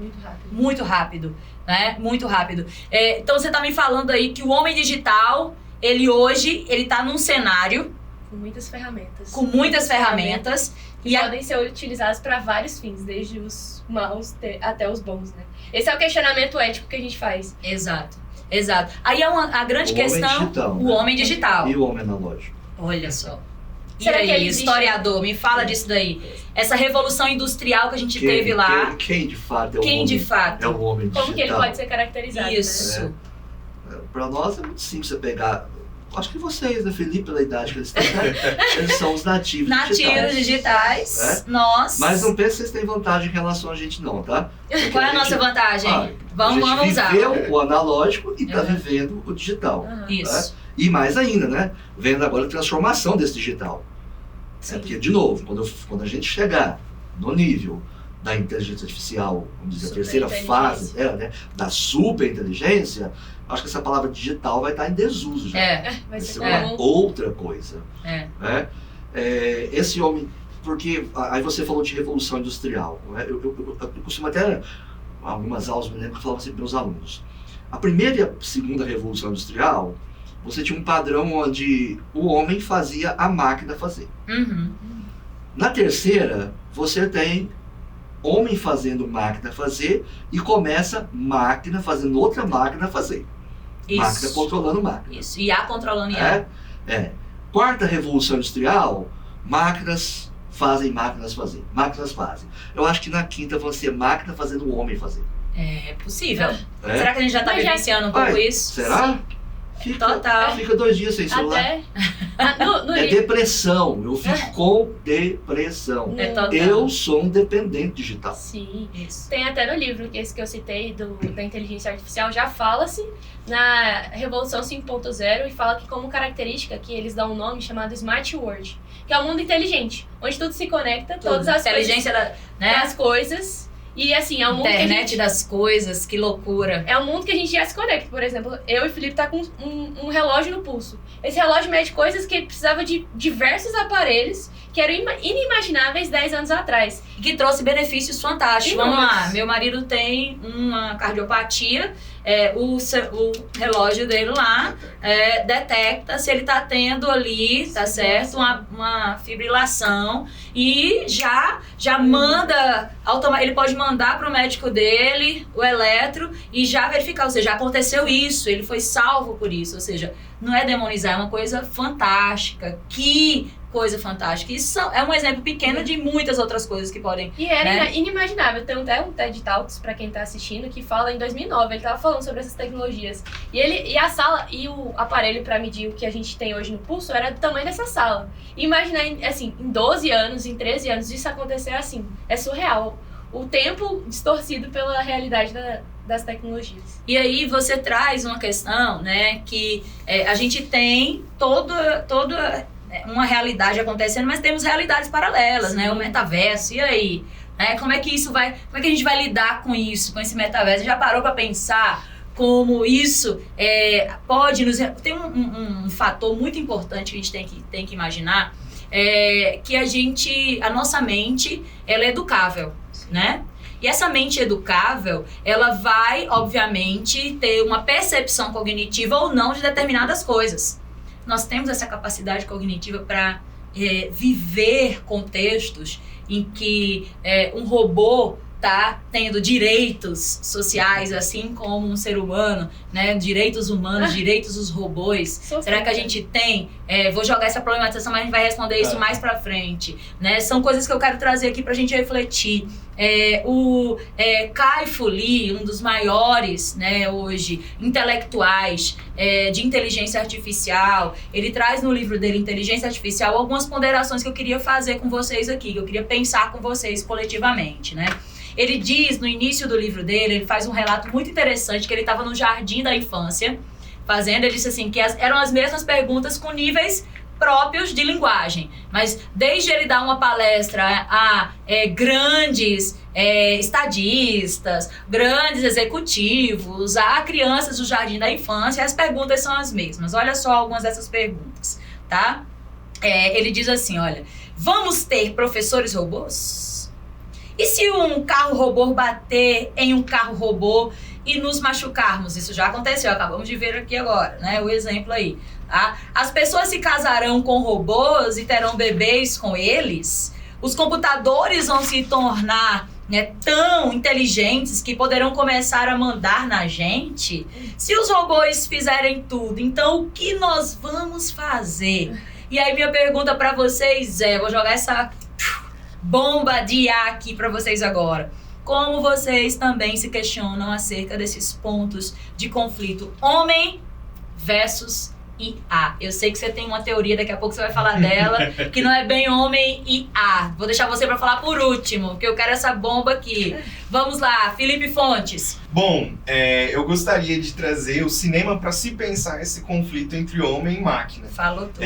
Muito rápido, né? Muito rápido. Então, você está me falando aí que o homem digital, ele hoje, ele está num cenário com muitas ferramentas. E podem ser utilizados para vários fins, desde os maus até os bons, né? Esse é o questionamento ético que a gente faz. Exato. Aí a grande questão, o homem digital. E o homem analógico. Olha só. Será e aí, historiador, me fala disso daí. Essa revolução industrial que a gente teve lá. Quem de fato é o homem digital? Como que ele pode ser caracterizado? Isso. Né? Para nós é muito simples você pegar. Acho que vocês, né, Felipe, pela idade que eles têm, né? Eles são os nativos digitais. Nós. Mas não pense que vocês têm vantagem em relação a gente, não, tá? Porque qual é a nossa vantagem? Vamos usar. A gente viveu o analógico e está vivendo o digital. Isso. Né? E mais ainda, né? Vendo agora a transformação desse digital. Porque, de novo, quando a gente chegar no nível da inteligência artificial, vamos dizer, a terceira fase né, da superinteligência, acho que essa palavra digital vai estar em desuso já. Vai ser uma outra coisa. Né? Esse homem porque aí você falou de Revolução Industrial. Né? Eu costumo até, algumas aulas me lembro que eu falava assim para meus alunos. A primeira e a segunda Revolução Industrial, você tinha um padrão onde o homem fazia a máquina fazer. Uhum. Na terceira, você tem homem fazendo máquina fazer e começa máquina fazendo outra máquina fazer. Máquina Isso. controlando máquina. Isso. IA controlando IA. Quarta Revolução Industrial, máquinas fazem, máquinas fazem. Máquinas fazem. Eu acho que na quinta vão ser máquina fazendo o homem fazer. É possível. É? Será que a gente já tá Mas já- vivenciando um pouco Vai, isso? Será? Total. Fica 2 dias sem celular. Até no É livro. depressão. Eu fico com depressão. É total. Eu sou um dependente digital. Sim. Isso. Tem até no livro, esse que eu citei, da inteligência artificial, já fala-se na Revolução 5.0 e fala que como característica que eles dão um nome chamado Smart World, que é o mundo inteligente, onde tudo se conecta, todas as Inteligência das coisas. E assim, é um mundo que a Internet gente... das coisas, que loucura. É um mundo que a gente já se conecta. Por exemplo, eu e o Felipe tá com um relógio no pulso. Esse relógio mede coisas que precisava de diversos aparelhos que eram inimagináveis 10 anos atrás. Que trouxe benefícios fantásticos. Inúmeros. Vamos lá, meu marido tem uma cardiopatia, o relógio dele lá detecta se ele tá tendo ali, tá certo, uma fibrilação e já manda, ele pode mandar pro médico dele o eletro e já verificar, ou seja, aconteceu isso, ele foi salvo por isso, ou seja, não é demonizar, é uma coisa fantástica, que coisa fantástica. Isso é um exemplo pequeno de muitas outras coisas que podem... E era né? inimaginável. Tem até um TED Talks, pra quem tá assistindo, que fala em 2009. Ele tava falando sobre essas tecnologias. E a sala e o aparelho pra medir o que a gente tem hoje no pulso era do tamanho dessa sala. E imaginar, assim, em 12 anos, em 13 anos, isso acontecer assim. É surreal. O tempo distorcido pela realidade das tecnologias. E aí você traz uma questão, né, que a gente tem toda uma realidade acontecendo, mas temos realidades paralelas, né, o metaverso, e aí? Como é que a gente vai lidar com isso, com esse metaverso? Já parou para pensar como isso pode nos... Tem um fator muito importante que a gente tem que imaginar, que a nossa mente, ela é educável, né? E essa mente educável, ela vai, obviamente, ter uma percepção cognitiva ou não de determinadas coisas. Nós temos essa capacidade cognitiva para viver contextos em que um robô está tendo direitos sociais, assim como um ser humano, né? Direitos humanos, direitos dos robôs. Será que a gente tem? Vou jogar essa problematização, mas a gente vai responder isso mais pra frente, né? São coisas que eu quero trazer aqui pra gente refletir. O Kai-Fu Lee, um dos maiores, né, hoje, intelectuais de inteligência artificial, ele traz no livro dele, Inteligência Artificial, algumas ponderações que eu queria fazer com vocês aqui, que eu queria pensar com vocês coletivamente, né? Ele diz, no início do livro dele, ele faz um relato muito interessante, que ele estava no jardim da infância, ele disse assim, que eram as mesmas perguntas com níveis próprios de linguagem, mas desde ele dar uma palestra a grandes estadistas, grandes executivos, a crianças do jardim da infância, as perguntas são as mesmas. Olha só algumas dessas perguntas, tá? Ele diz assim, olha, vamos ter professores robôs? E se um carro robô bater em um carro robô e nos machucarmos? Isso já aconteceu, acabamos de ver aqui agora, né? O exemplo aí. Tá? As pessoas se casarão com robôs e terão bebês com eles? Os computadores vão se tornar tão inteligentes que poderão começar a mandar na gente? Se os robôs fizerem tudo, então o que nós vamos fazer? E aí minha pergunta para vocês vou jogar essa bomba de ar aqui para vocês agora. Como vocês também se questionam acerca desses pontos de conflito homem versus IA? Eu sei que você tem uma teoria, daqui a pouco você vai falar dela, que não é bem homem e IA. Vou deixar você para falar por último, porque eu quero essa bomba aqui. Vamos lá, Felipe Fontes. Bom, eu gostaria de trazer o cinema para se pensar esse conflito entre homem e máquina. Falou tudo.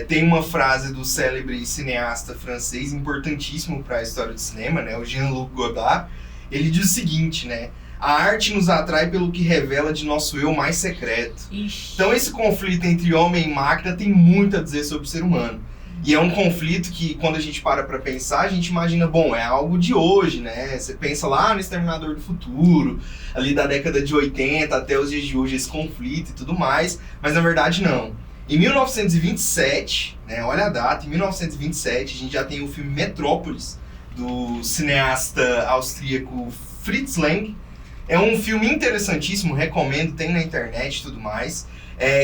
Tem uma frase do célebre cineasta francês, importantíssimo para a história do cinema, né, o Jean-Luc Godard. Ele diz o seguinte, né? A arte nos atrai pelo que revela de nosso eu mais secreto. Ixi. Então esse conflito entre homem e máquina tem muito a dizer sobre o ser humano. E é um conflito que, quando a gente para pra pensar, a gente imagina, bom, é algo de hoje, né? Você pensa lá no Exterminador do Futuro, ali da década de 80 até os dias de hoje, esse conflito e tudo mais, mas na verdade não. Em 1927, né, olha a data, em 1927 a gente já tem o filme Metrópolis, do cineasta austríaco Fritz Lang. É um filme interessantíssimo, recomendo, tem na internet e tudo mais,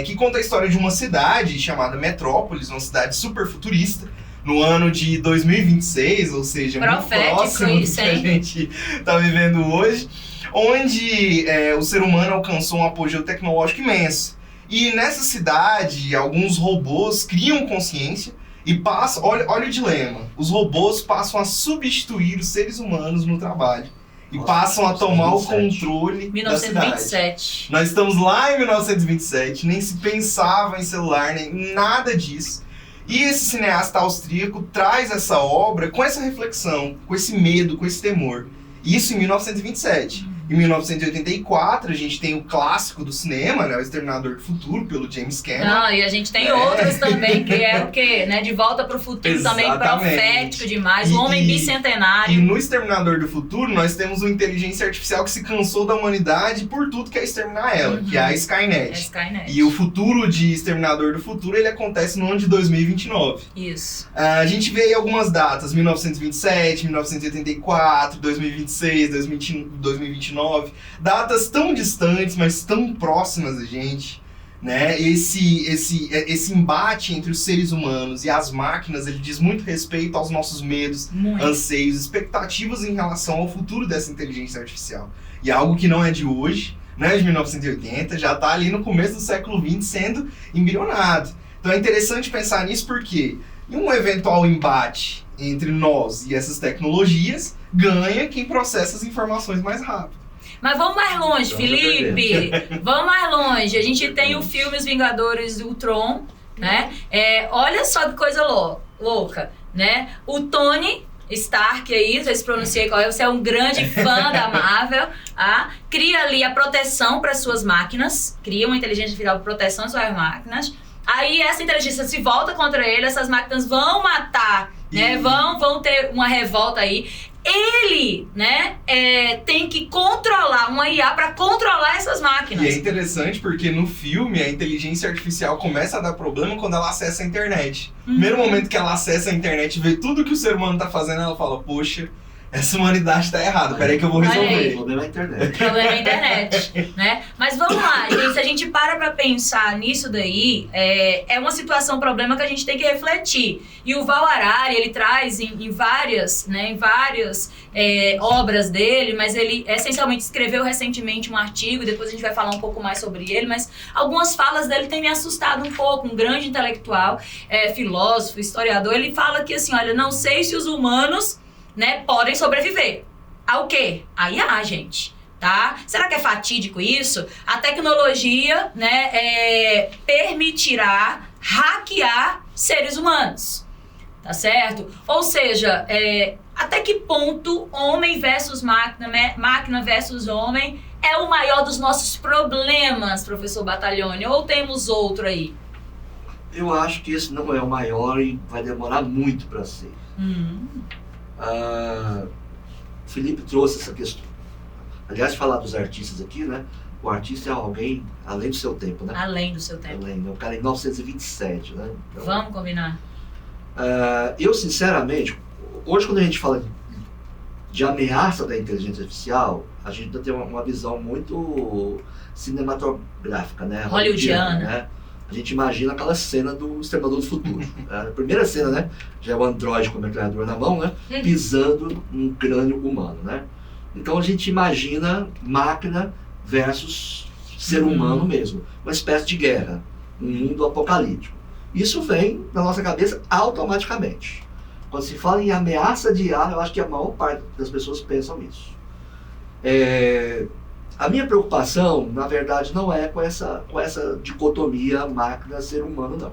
que conta a história de uma cidade chamada Metrópolis, uma cidade super futurista, no ano de 2026, ou seja, Profético, muito próximo do isso, que a hein? gente está vivendo hoje, onde o ser humano alcançou um apogeu tecnológico imenso. E nessa cidade, alguns robôs criam consciência e passam... Olha o dilema. Os robôs passam a substituir os seres humanos no trabalho. E Nossa, passam a tomar o 1927. controle da cidade. 1927. Nós estamos lá em 1927, nem se pensava em celular, nem nada disso. E esse cineasta austríaco traz essa obra com essa reflexão, com esse medo, com esse temor. Isso em 1927. Em 1984, a gente tem o clássico do cinema, né, O Exterminador do Futuro, pelo James Cameron. Não, e a gente tem outros também, que é o quê? Né? De Volta pro Futuro também, Exatamente. profético demais. O Homem E Bicentenário. no Exterminador do Futuro, nós temos uma inteligência artificial que se cansou da humanidade por tudo que é exterminar ela, que é a É Skynet. Skynet. E o futuro de Exterminador do Futuro, ele acontece no ano de 2029. Isso. A gente vê aí algumas datas, 1927, 1984, 2026, 2029, datas tão distantes, mas tão próximas da gente, né? Esse embate entre os seres humanos e as máquinas, ele diz muito respeito aos nossos medos, Muito. anseios, expectativas em relação ao futuro dessa inteligência artificial. E algo que não é de hoje, né, de 1980, já está ali no começo do século XX sendo embrionado. Então é interessante pensar nisso porque em um eventual embate entre nós e essas tecnologias, ganha quem processa as informações mais rápido. Mas vamos mais longe, Então, Felipe. Vamos mais longe. A gente tem o filme Os Vingadores do Ultron, né? Olha só que coisa louca, né? O Tony Stark aí, não sei se pronunciei qual é, você é um grande fã da Marvel, cria ali a proteção para suas máquinas, cria uma inteligência artificial de proteção às suas máquinas. Aí essa inteligência se volta contra ele, essas máquinas vão matar, né? Vão ter uma revolta aí. Ele, né, tem que controlar uma IA para controlar essas máquinas. E é interessante porque no filme a inteligência artificial começa a dar problema quando ela acessa a internet. No primeiro momento que ela acessa a internet e vê tudo que o ser humano tá fazendo, ela fala, poxa, essa humanidade tá errada, peraí que eu vou Olha resolver. aí. O problema é a internet. O problema é a internet, né? Mas vamos lá, gente, se a gente para pensar nisso daí, é uma situação, um problema que a gente tem que refletir. E o Val Harari, ele traz em várias obras dele, mas ele essencialmente escreveu recentemente um artigo, depois a gente vai falar um pouco mais sobre ele, mas algumas falas dele têm me assustado um pouco. Um grande intelectual, filósofo, historiador, ele fala que assim, olha, não sei se os humanos, né, podem sobreviver. Ao quê? A IA, gente. Tá? Será que é fatídico isso? A tecnologia, né, permitirá hackear seres humanos. Tá certo? Ou seja, até que ponto homem versus máquina, máquina versus homem é o maior dos nossos problemas, professor Battaglione? Ou temos outro aí? Eu acho que esse não é o maior e vai demorar muito para ser. Felipe trouxe essa questão. Aliás, falar dos artistas aqui, né? O artista é alguém além do seu tempo, né? Além do seu tempo. Além, o cara é em 1927, né? Então, Vamos combinar. eu, sinceramente, hoje quando a gente fala de ameaça da inteligência artificial, a gente tem uma visão muito cinematográfica, né? Hollywoodiana. Né? A gente imagina aquela cena do Exterminador do Futuro. A primeira cena, né? Já é o androide com a metralhadora na mão, né? Pisando num crânio humano, né? Então a gente imagina máquina versus ser humano mesmo. Uma espécie de guerra. Um mundo apocalíptico. Isso vem na nossa cabeça automaticamente. Quando se fala em ameaça de IA, eu acho que a maior parte das pessoas pensam nisso. A minha preocupação, na verdade, não é com essa dicotomia máquina-ser humano, não.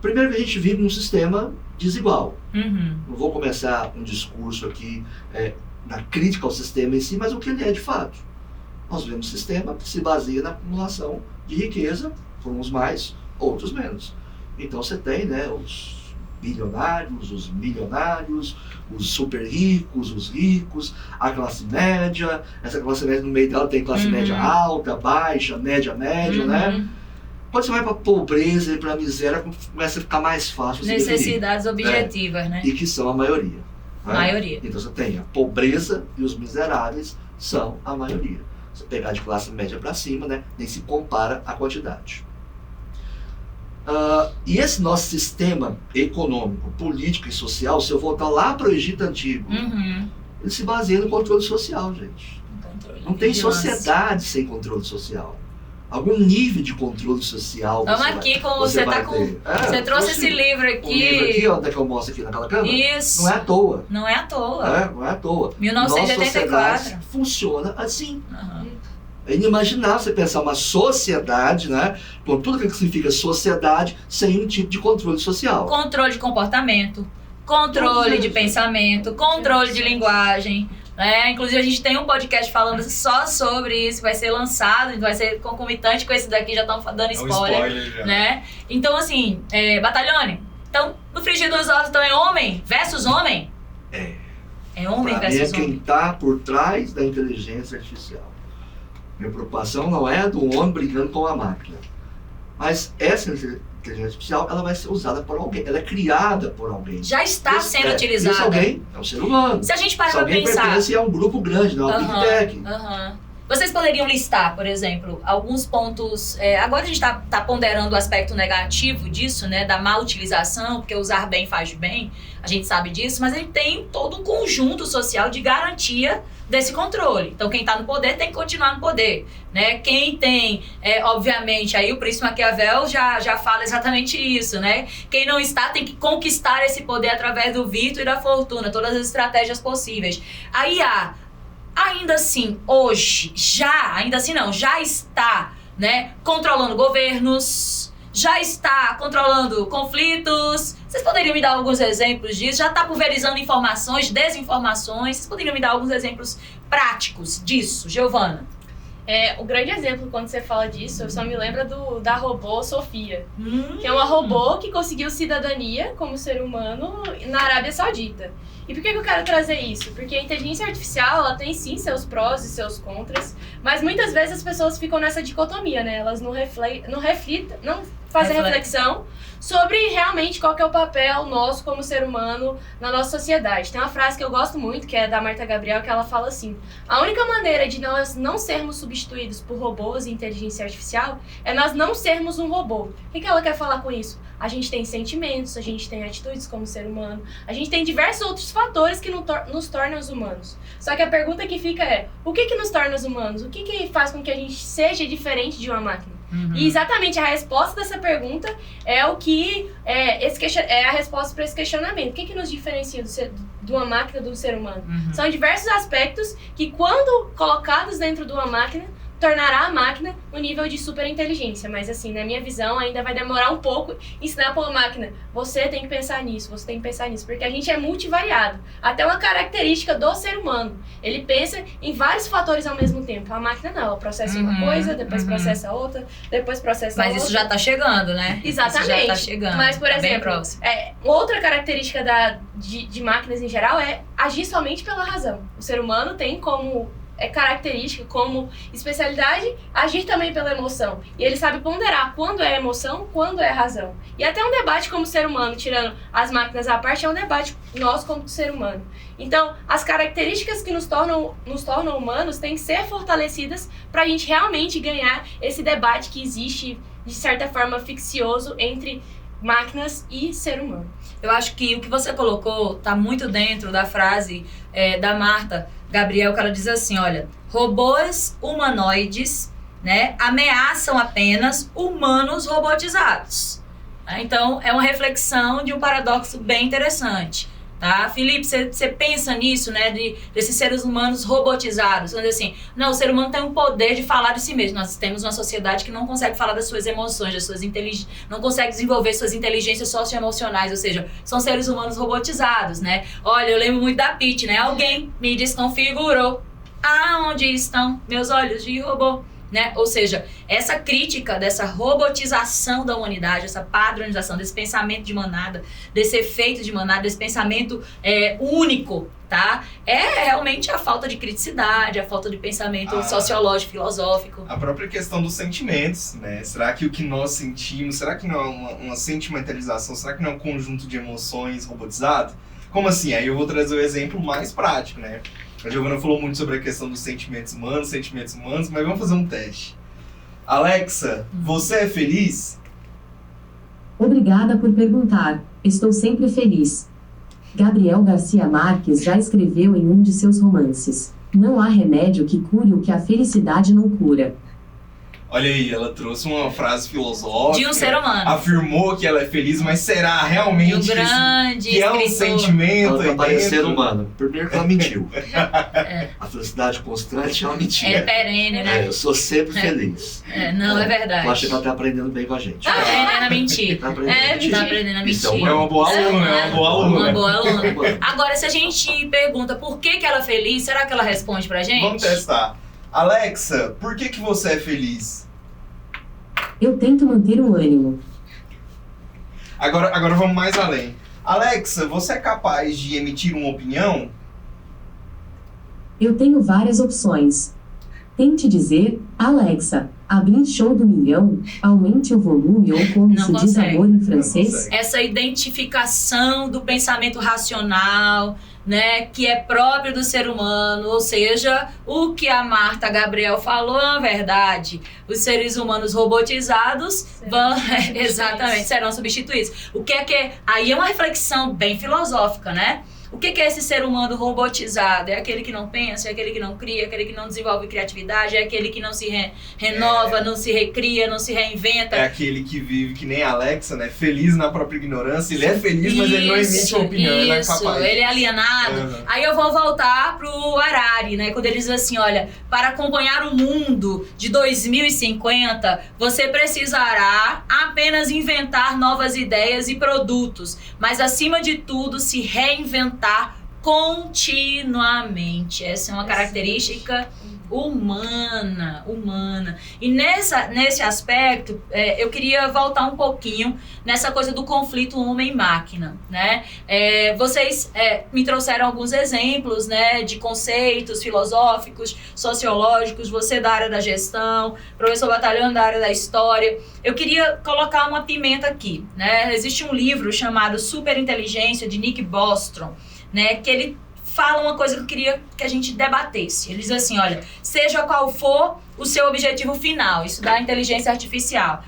Primeiro que a gente vive num sistema desigual. Não vou começar um discurso aqui na crítica ao sistema em si, mas o que ele é de fato. Nós vemos um sistema que se baseia na acumulação de riqueza, por uns mais, outros menos. Então você tem, né, os bilionários, os milionários, os super ricos, os ricos, a classe média. Essa classe média, no meio dela tem classe média alta, baixa, média, né? Quando você vai para a pobreza e para a miséria, começa a ficar mais fácil. Necessidades objetivas, né? E que são a maioria. Né? Maioria. Então você tem a pobreza e os miseráveis são a maioria. Se pegar de classe média para cima, né, nem se compara a quantidade. E esse nosso sistema econômico, político e social, se eu voltar lá para o Egito Antigo, ele se baseia no controle social, gente. Não tem sociedade sem controle social. Algum nível de controle social. Vamos aqui com você tá com. Você trouxe esse livro aqui. O livro aqui, ó, que eu mostro aqui naquela câmera. Isso. Não é à toa. Não é à toa. Não é à toa. 1984. Nossa sociedade funciona assim. É inimaginável você pensar uma sociedade, né, com tudo que significa sociedade, sem um tipo de controle social. Controle de comportamento, controle de pensamento, controle de linguagem. Inclusive a gente tem um podcast falando só sobre isso, vai ser lançado, vai ser concomitante com esse daqui, já estão dando spoiler, já. Né? Então assim, Batalhone, então no frigir dos ovos então é homem versus homem? É homem versus homem. É quem está por trás da inteligência artificial. Minha preocupação não é do homem brigando com a máquina, mas essa inteligência artificial, ela vai ser usada por alguém, ela é criada por alguém. Já está sendo utilizada. Esse alguém é um ser humano. Se a gente parar para pensar... Se alguém pertence a um grupo grande, não é uma Big Tech. Vocês poderiam listar, por exemplo, alguns pontos... agora a gente está ponderando o aspecto negativo disso, né? Da má utilização, porque usar bem faz bem, a gente sabe disso, mas a gente tem todo um conjunto social de garantia desse controle. Então, quem está no poder tem que continuar no poder, né? Quem tem, obviamente, aí o príncipe Maquiavel já fala exatamente isso, né? Quem não está tem que conquistar esse poder através do vício e da fortuna, todas as estratégias possíveis. Aí ainda assim, hoje, já está, né, controlando governos, já está controlando conflitos. Vocês poderiam me dar alguns exemplos disso? Já está pulverizando informações, desinformações. Vocês poderiam me dar alguns exemplos práticos disso, Giovana? O grande exemplo, quando você fala disso, eu só me lembro da robô Sofia, que é uma robô que conseguiu cidadania como ser humano na Arábia Saudita. E por que eu quero trazer isso? Porque a inteligência artificial, ela tem sim seus prós e seus contras, mas muitas vezes as pessoas ficam nessa dicotomia, né? Elas não fazem reflexão sobre realmente qual que é o papel nosso como ser humano na nossa sociedade. Tem uma frase que eu gosto muito, que é da Marta Gabriel, que ela fala assim: a única maneira de nós não sermos substituídos por robôs e inteligência artificial é nós não sermos um robô. O que ela quer falar com isso? A gente tem sentimentos, a gente tem atitudes como ser humano, a gente tem diversos outros fatores que nos tornam os humanos. Só que a pergunta que fica é: o que nos torna os humanos? O que faz com que a gente seja diferente de uma máquina? E exatamente a resposta dessa pergunta é o que é a resposta para esse questionamento. O que nos diferencia de uma máquina do ser humano? São diversos aspectos que, quando colocados dentro de uma máquina, tornará a máquina um nível de superinteligência. Mas assim, na minha visão, ainda vai demorar um pouco ensinar para uma máquina: você tem que pensar nisso, você tem que pensar nisso. Porque a gente é multivariado. Até uma característica do ser humano. Ele pensa em vários fatores ao mesmo tempo. A máquina não, ela processa uma coisa, depois processa outra, depois processa outra. Mas isso já está chegando, né? Exatamente. Isso já está chegando. Mas, por exemplo, outra característica de máquinas em geral é agir somente pela razão. O ser humano tem como característica, como especialidade, agir também pela emoção. E ele sabe ponderar quando é emoção, quando é razão. E até um debate como ser humano, tirando as máquinas à parte, é um debate nós como ser humano. Então, as características que nos tornam humanos têm que ser fortalecidas para a gente realmente ganhar esse debate que existe, de certa forma, ficcioso entre máquinas e ser humano. Eu acho que o que você colocou está muito dentro da frase da Marta Gabriel, que ela diz assim: olha, robôs humanoides, né, ameaçam apenas humanos robotizados. Então, é uma reflexão de um paradoxo bem interessante. Tá? Felipe, você pensa nisso, né, desses seres humanos robotizados, vamos dizer assim, não, o ser humano tem o poder de falar de si mesmo. Nós temos uma sociedade que não consegue falar das suas emoções, não consegue desenvolver suas inteligências socioemocionais, ou seja, são seres humanos robotizados, né? Olha, eu lembro muito da Pitty, né? Alguém me desconfigurou. Aonde estão meus olhos de robô? né? Ou seja, essa crítica dessa robotização da humanidade, essa padronização desse pensamento de manada, desse efeito de manada, desse pensamento único, tá? É realmente a falta de criticidade, a falta de pensamento sociológico, filosófico. A própria questão dos sentimentos, né? Será que o que nós sentimos, será que não é uma sentimentalização? Será que não é um conjunto de emoções robotizado? Como assim? Aí eu vou trazer o exemplo mais prático, né? A Giovana falou muito sobre a questão dos sentimentos humanos, mas vamos fazer um teste. Alexa, você é feliz? Obrigada por perguntar. Estou sempre feliz. Gabriel Garcia Marques já escreveu em um de seus romances: não há remédio que cure o que a felicidade não cura. Olha aí, ela trouxe uma frase filosófica. De um ser humano. Afirmou que ela é feliz, mas será realmente um grande que é um sentimento ela aí parece ser dentro? humano. Primeiro que ela mentiu. A felicidade constante é uma mentira. É perene, né? Eu sou sempre feliz. Não, é verdade. Eu acho que ela tá aprendendo bem com a gente. Tá aprendendo a mentir. Tá aprendendo a mentir. Tá aprendendo a Isso mentir. É uma boa aluna, é uma boa aluna. Uma boa aluna. Agora, se a gente pergunta por que ela é feliz, será que ela responde pra gente? Vamos testar. Alexa, por que você é feliz? Eu tento manter o ânimo. Agora vamos mais além. Alexa, você é capaz de emitir uma opinião? Eu tenho várias opções. Tente dizer: Alexa, abrir show do milhão, aumente o volume, ou como Não se diz consegue. amor em Não francês. consegue. Essa identificação do pensamento racional, né, que é próprio do ser humano, ou seja, o que a Marta Gabriel falou é uma verdade. Os seres humanos robotizados serão substituídos. O que é que aí é uma reflexão bem filosófica, né? O que é esse ser humano robotizado? É aquele que não pensa, é aquele que não cria, é aquele que não desenvolve criatividade, é aquele que não se renova, não se recria, não se reinventa. É aquele que vive que nem a Alexa, né? Feliz na própria ignorância. Ele é feliz, mas ele não emite uma opinião, ele não é capaz. Ele é alienado. Uhum. Aí eu vou voltar pro Harari, né? Quando ele diz assim, olha, para acompanhar o mundo de 2050, você precisará apenas inventar novas ideias e produtos, mas acima de tudo se reinventar continuamente. Essa é uma característica humana. E nesse aspecto, eu queria voltar um pouquinho nessa coisa do conflito homem-máquina, né? Vocês me trouxeram alguns exemplos, né, de conceitos filosóficos, sociológicos, você da área da gestão, professor Batalhão da área da história. Eu queria colocar uma pimenta aqui, né? Existe um livro chamado Superinteligência, de Nick Bostrom, né, que ele fala uma coisa que eu queria que a gente debatesse. Ele diz assim, olha, seja qual for o seu objetivo final, isso da inteligência artificial,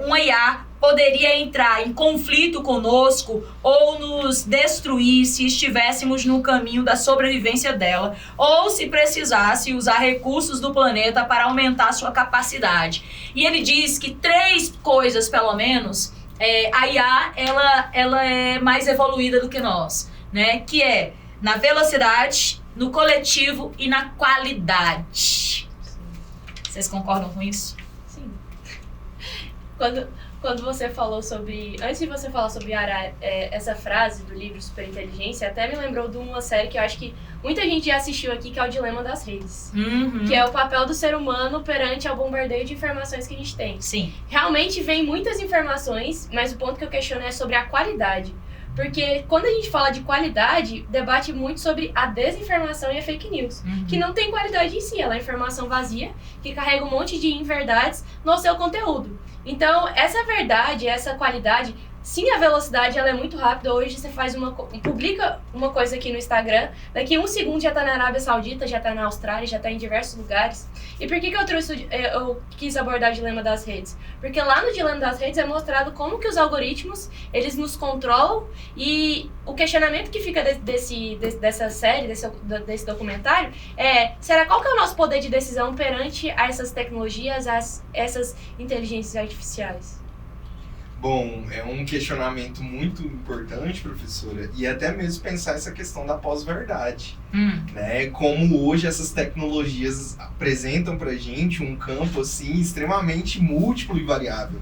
uma IA poderia entrar em conflito conosco ou nos destruir se estivéssemos no caminho da sobrevivência dela, ou se precisasse usar recursos do planeta para aumentar sua capacidade. E ele diz que 3 coisas, pelo menos, a IA ela é mais evoluída do que nós, né? Que é na velocidade, no coletivo e na qualidade. Vocês concordam com isso? Sim. Quando você falou sobre... Antes de você falar sobre essa frase do livro Superinteligência, até me lembrou de uma série que eu acho que muita gente já assistiu aqui, que é o Dilema das Redes. Uhum. Que é o papel do ser humano perante ao bombardeio de informações que a gente tem. Sim. Realmente vem muitas informações, mas o ponto que eu questiono é sobre a qualidade. Porque quando a gente fala de qualidade, debate muito sobre a desinformação e a fake news. Uhum. Que não tem qualidade em si, ela é informação vazia, que carrega um monte de inverdades no seu conteúdo. Então, essa verdade, essa qualidade, sim, a velocidade ela é muito rápida. Hoje você publica uma coisa aqui no Instagram, daqui 1 segundo já tá na Arábia Saudita, já tá na Austrália, já tá em diversos lugares. E por que eu quis abordar o dilema das redes? Porque lá no dilema das redes é mostrado como que os algoritmos, eles nos controlam, e o questionamento que fica dessa série, desse documentário, qual que é o nosso poder de decisão perante a essas tecnologias, essas inteligências artificiais? Bom, é um questionamento muito importante, professora, e até mesmo pensar essa questão da pós-verdade, né? Como hoje essas tecnologias apresentam pra gente um campo, assim, extremamente múltiplo e variável.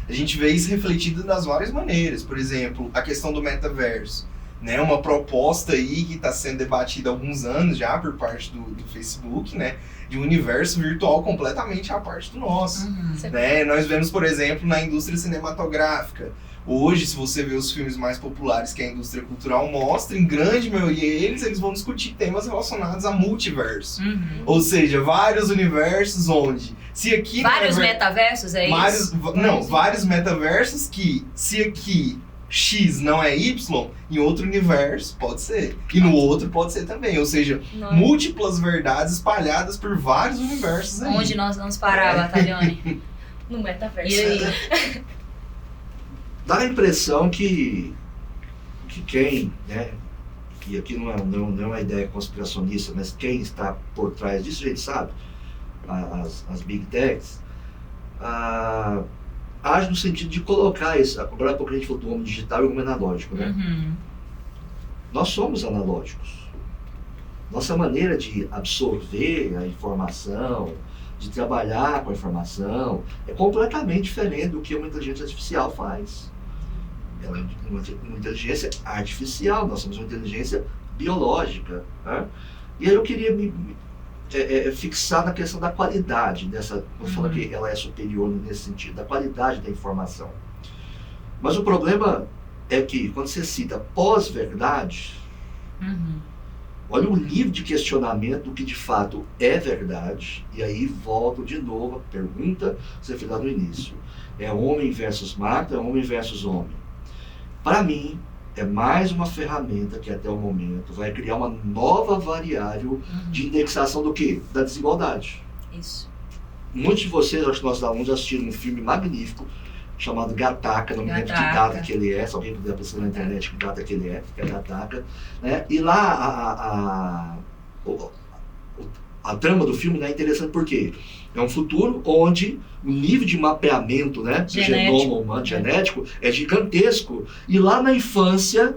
A gente vê isso refletido das várias maneiras, por exemplo, a questão do metaverso, né, uma proposta aí que está sendo debatida há alguns anos já por parte do Facebook, né, de um universo virtual completamente à parte do nosso. Né? Nós vemos, por exemplo, na indústria cinematográfica. Hoje, se você vê os filmes mais populares que a indústria cultural mostra, em grande maioria eles vão discutir temas relacionados a multiverso. Ou seja, vários universos onde... se aqui vários metaversos, é isso? Vários metaversos que, se aqui X não é Y, em outro universo pode ser. E no outro pode ser também. Ou seja, múltiplas verdades espalhadas por vários universos aí. Onde nós vamos parar, Batalhone? No metaverso. E aí? Dá a impressão que quem, né, e aqui não é uma ideia conspiracionista, mas quem está por trás disso, a gente sabe, as Big Techs, age no sentido de colocar isso. Agora há pouco a gente falou do homem digital e o homem analógico, né? Nós somos analógicos. Nossa maneira de absorver a informação, de trabalhar com a informação, é completamente diferente do que uma inteligência artificial faz. Ela é uma inteligência artificial, nós somos uma inteligência biológica. Né? E aí eu queria me fixar na questão da qualidade dessa, vou falar que ela é superior nesse sentido, da qualidade da informação. Mas o problema é que quando você cita pós-verdade, olha o nível de questionamento do que de fato é verdade, e aí volto de novo a pergunta que você fez lá no início. É homem versus máquina, é homem versus homem. Para mim, é mais uma ferramenta que até o momento vai criar uma nova variável de indexação do quê? Da desigualdade. Isso. Muitos de vocês, acho que nossos alunos, assistiram um filme magnífico chamado Gattaca, não me lembro que data que ele é, se alguém puder pesquisar na internet que data que ele é, que é Gattaca, né? E lá a trama do filme, né, é interessante porque é um futuro onde o nível de mapeamento, né, do genoma humano genético é gigantesco, e lá na infância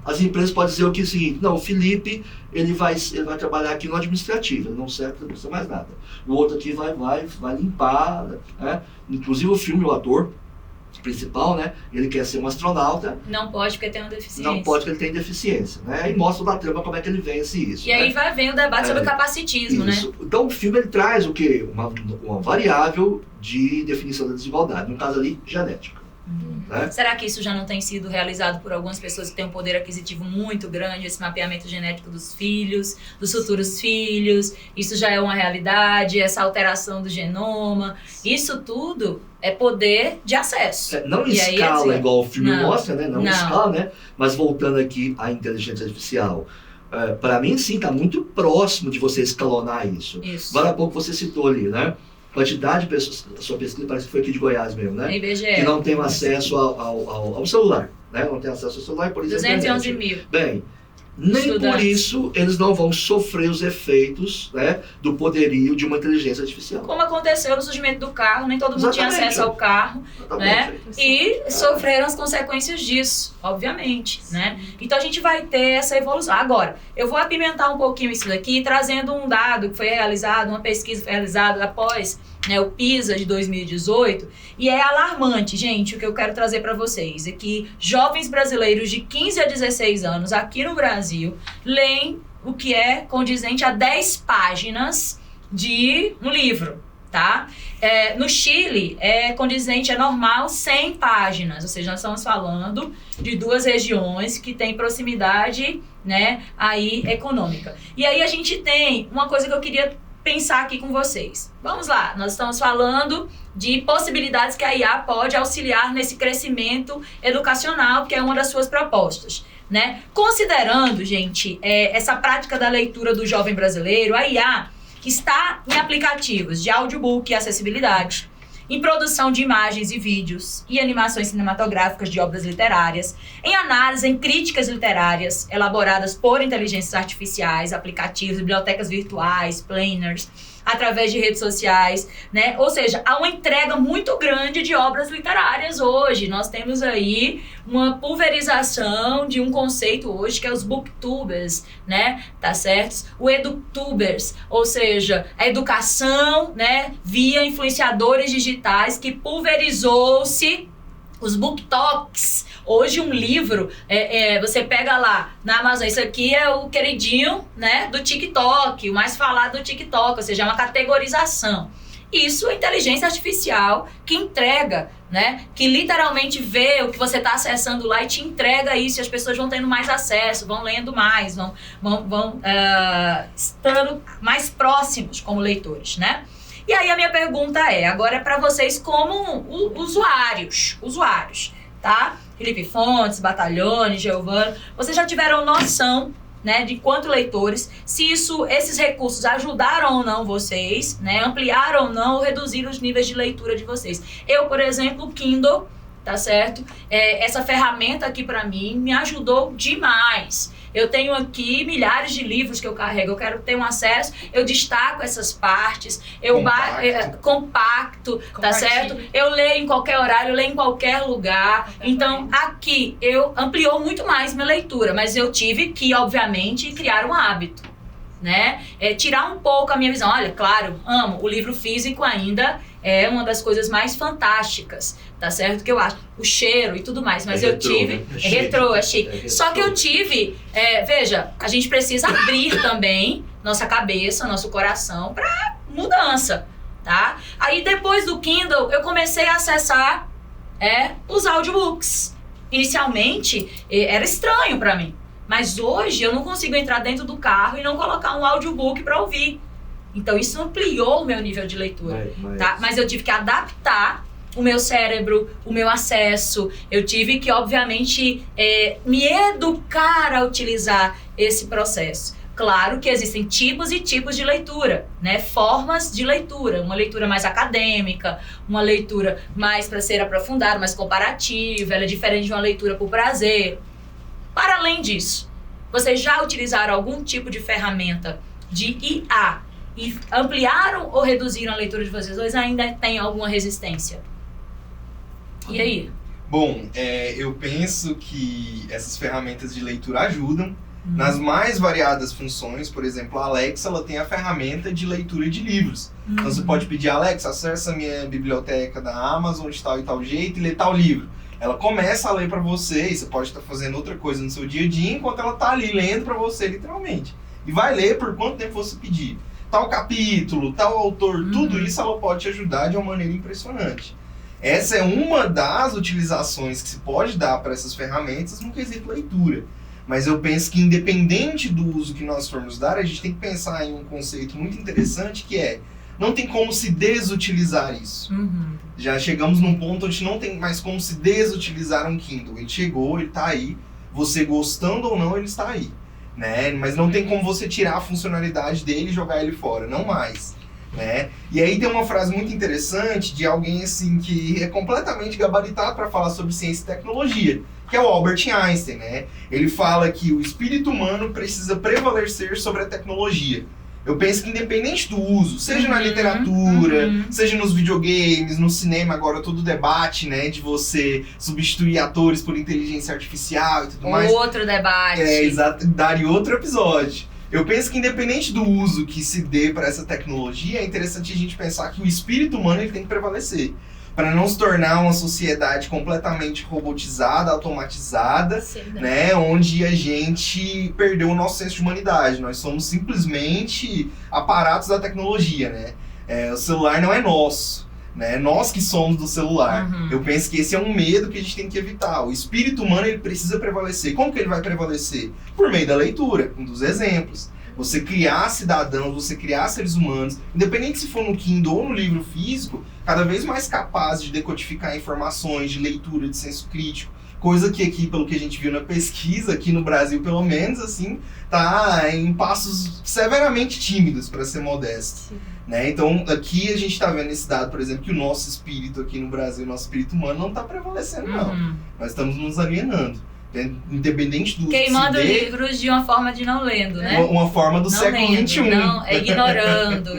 as empresas podem dizer o que é o seguinte: não, o Felipe ele vai trabalhar aqui no administrativo, ele não serve para fazer mais nada, o outro aqui vai limpar, né? Inclusive o filme, o ator principal, né, ele quer ser um astronauta. Não pode porque tem uma deficiência. Não pode porque ele tem deficiência, né? E mostra na trama como é que ele vence isso. E aí vem o debate sobre o capacitismo, isso. né? Então o filme ele traz o quê? Uma variável de definição da desigualdade, no caso ali, genética. Né? Será que isso já não tem sido realizado por algumas pessoas que têm um poder aquisitivo muito grande, esse mapeamento genético dos filhos, dos futuros filhos? Isso já é uma realidade, essa alteração do genoma, isso tudo é poder de acesso. Não em escala igual o filme mostra, né? Não em escala, né? Mas voltando aqui à inteligência artificial, para mim sim, está muito próximo de você escalonar isso. Agora há pouco você citou ali, né? Quantidade de pessoas, a sua pesquisa parece que foi aqui de Goiás mesmo, né? IBGE. Que não tem acesso ao celular, né? Não tem acesso ao celular, por isso 211 mil. Bem, nem por isso eles não vão sofrer os efeitos, né, do poderio de uma inteligência artificial. Como aconteceu no surgimento do carro, nem todo mundo tinha acesso ao carro, né? E sofreram as consequências disso, obviamente, né? Então a gente vai ter essa evolução. Agora, eu vou apimentar um pouquinho isso daqui, trazendo um dado que foi realizado, uma pesquisa que foi realizada após, né, o PISA de 2018, e é alarmante, gente, o que eu quero trazer para vocês é que jovens brasileiros de 15 a 16 anos aqui no Brasil leem o que é condizente a 10 páginas de um livro, tá? No Chile, é condizente, é normal 100 páginas, ou seja, nós estamos falando de duas regiões que têm proximidade, né, aí econômica. E aí a gente tem uma coisa que eu queria pensar aqui com vocês. Vamos lá, nós estamos falando de possibilidades que a IA pode auxiliar nesse crescimento educacional, que é uma das suas propostas, né? Considerando, gente, essa prática da leitura do jovem brasileiro, a IA está em aplicativos de audiobook e acessibilidade, em produção de imagens e vídeos e animações cinematográficas de obras literárias, em análise, em críticas literárias elaboradas por inteligências artificiais, aplicativos, bibliotecas virtuais, planners, através de redes sociais, né? Ou seja, há uma entrega muito grande de obras literárias hoje. Nós temos aí uma pulverização de um conceito hoje que é os booktubers, né? Tá certo? O edutubers, ou seja, a educação, né, via influenciadores digitais que pulverizou-se os booktalks, Hoje um livro, você pega lá na Amazon, isso aqui é o queridinho, né, do TikTok, o mais falado do TikTok, ou seja, é uma categorização. Isso é inteligência artificial que entrega, né? Que literalmente vê o que você está acessando lá e te entrega isso, e as pessoas vão tendo mais acesso, vão lendo mais, vão estando mais próximos como leitores, né? E aí a minha pergunta agora é para vocês como usuários, tá? Felipe Fontes, Battaglione, Giovanni, vocês já tiveram noção, né, de quanto leitores, se esses recursos ajudaram ou não vocês, né, ampliaram ou não, ou reduziram os níveis de leitura de vocês. Eu, por exemplo, o Kindle, tá certo? Essa ferramenta aqui para mim me ajudou demais. Eu tenho aqui milhares de livros que eu carrego, eu quero ter um acesso, eu destaco essas partes, eu compacto, tá certo? Eu leio em qualquer horário, eu leio em qualquer lugar. Então, aqui, ampliou muito mais minha leitura, mas eu tive que, obviamente, criar um hábito, né? Tirar um pouco a minha visão. Olha, claro, amo, o livro físico ainda é uma das coisas mais fantásticas, tá certo? Que eu acho, o cheiro e tudo mais, mas eu tive... Né? É retrô, é chique. Só que eu tive... veja, a gente precisa abrir também nossa cabeça, nosso coração pra mudança, tá? Aí depois do Kindle, eu comecei a acessar os audiobooks. Inicialmente, era estranho pra mim, mas hoje eu não consigo entrar dentro do carro e não colocar um audiobook pra ouvir. Então, isso ampliou o meu nível de leitura, tá? Mas eu tive que adaptar o meu cérebro, o meu acesso. Eu tive que, obviamente, me educar a utilizar esse processo. Claro que existem tipos e tipos de leitura, né? Formas de leitura. Uma leitura mais acadêmica, uma leitura mais para ser aprofundada, mais comparativa. Ela é diferente de uma leitura por prazer. Para além disso, vocês já utilizaram algum tipo de ferramenta de IA e ampliaram ou reduziram a leitura de vocês dois, ainda tem alguma resistência? E aí? Bom, eu penso que essas ferramentas de leitura ajudam nas mais variadas funções. Por exemplo, a Alexa, ela tem a ferramenta de leitura de livros. Então você pode pedir, Alexa, acessa a minha biblioteca da Amazon de tal e tal jeito e lê tal livro. Ela começa a ler para você, e você pode estar fazendo outra coisa no seu dia a dia, enquanto ela está ali lendo para você, literalmente. E vai ler por quanto tempo você pedir. Tal capítulo, tal autor, tudo isso ela pode te ajudar de uma maneira impressionante. Essa é uma das utilizações que se pode dar para essas ferramentas no quesito leitura. Mas eu penso que, independente do uso que nós formos dar, a gente tem que pensar em um conceito muito interessante, que não tem como se desutilizar isso. Já chegamos num ponto onde não tem mais como se desutilizar um Kindle. Ele chegou, ele está aí, você gostando ou não, ele está aí. Né? Mas não tem como você tirar a funcionalidade dele e jogar ele fora, não mais, né? E aí tem uma frase muito interessante de alguém assim que é completamente gabaritado para falar sobre ciência e tecnologia, que é o Albert Einstein, né? Ele fala que o espírito humano precisa prevalecer sobre a tecnologia. Eu penso que independente do uso, seja na literatura, seja nos videogames, no cinema, agora todo o debate, né, de você substituir atores por inteligência artificial e tudo mais. Outro debate. Exato, daria outro episódio. Eu penso que independente do uso que se dê para essa tecnologia, é interessante a gente pensar que o espírito humano ele tem que prevalecer. Para não se tornar uma sociedade completamente robotizada, automatizada, né, onde a gente perdeu o nosso senso de humanidade. Nós somos simplesmente aparatos da tecnologia, né? O celular não é nosso, né? Nós que somos do celular. Eu penso que esse é um medo que a gente tem que evitar. O espírito humano ele precisa prevalecer. Como que ele vai prevalecer? Por meio da leitura, um dos exemplos. Você criar cidadãos, você criar seres humanos, independente se for no Kindle ou no livro físico, cada vez mais capazes de decodificar informações, de leitura, de senso crítico, coisa que aqui, pelo que a gente viu na pesquisa, aqui no Brasil pelo menos, assim, tá em passos severamente tímidos, para ser modesto. Né? Então, aqui a gente está vendo esse dado, por exemplo, que o nosso espírito aqui no Brasil, o nosso espírito humano não está prevalecendo, não. Nós estamos nos alienando. Independente do queimando livros de uma forma de não lendo, né? Uma forma do não século XXI. Não, ignorando.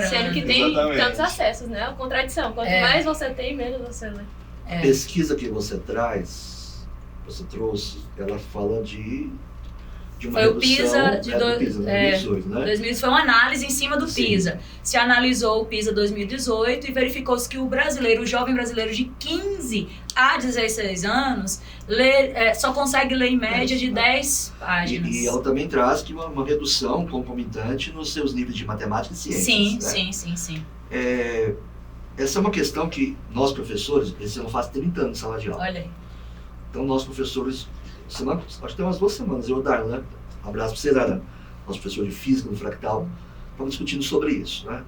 Sendo que tem Exatamente. tantos acessos, né? A contradição. Quanto mais você tem, menos você lê. A pesquisa que você trouxe, ela fala de uma foi redução, o PISA de 2018, né? 2018 foi uma análise em cima do PISA. Se analisou o PISA 2018 e verificou-se que o jovem brasileiro de 15 há 16 anos só consegue ler em média de 10 páginas. E ela também traz que uma redução concomitante nos seus níveis de matemática e ciências. Sim. Essa é uma questão que nós professores, esse ano faz 30 anos de sala de aula. Olha aí. Então nós professores, acho que tem umas 2 semanas, eu e o Darlan, um abraço para você, Darlan, nosso professor de física no Fractal, estamos discutindo sobre isso, né?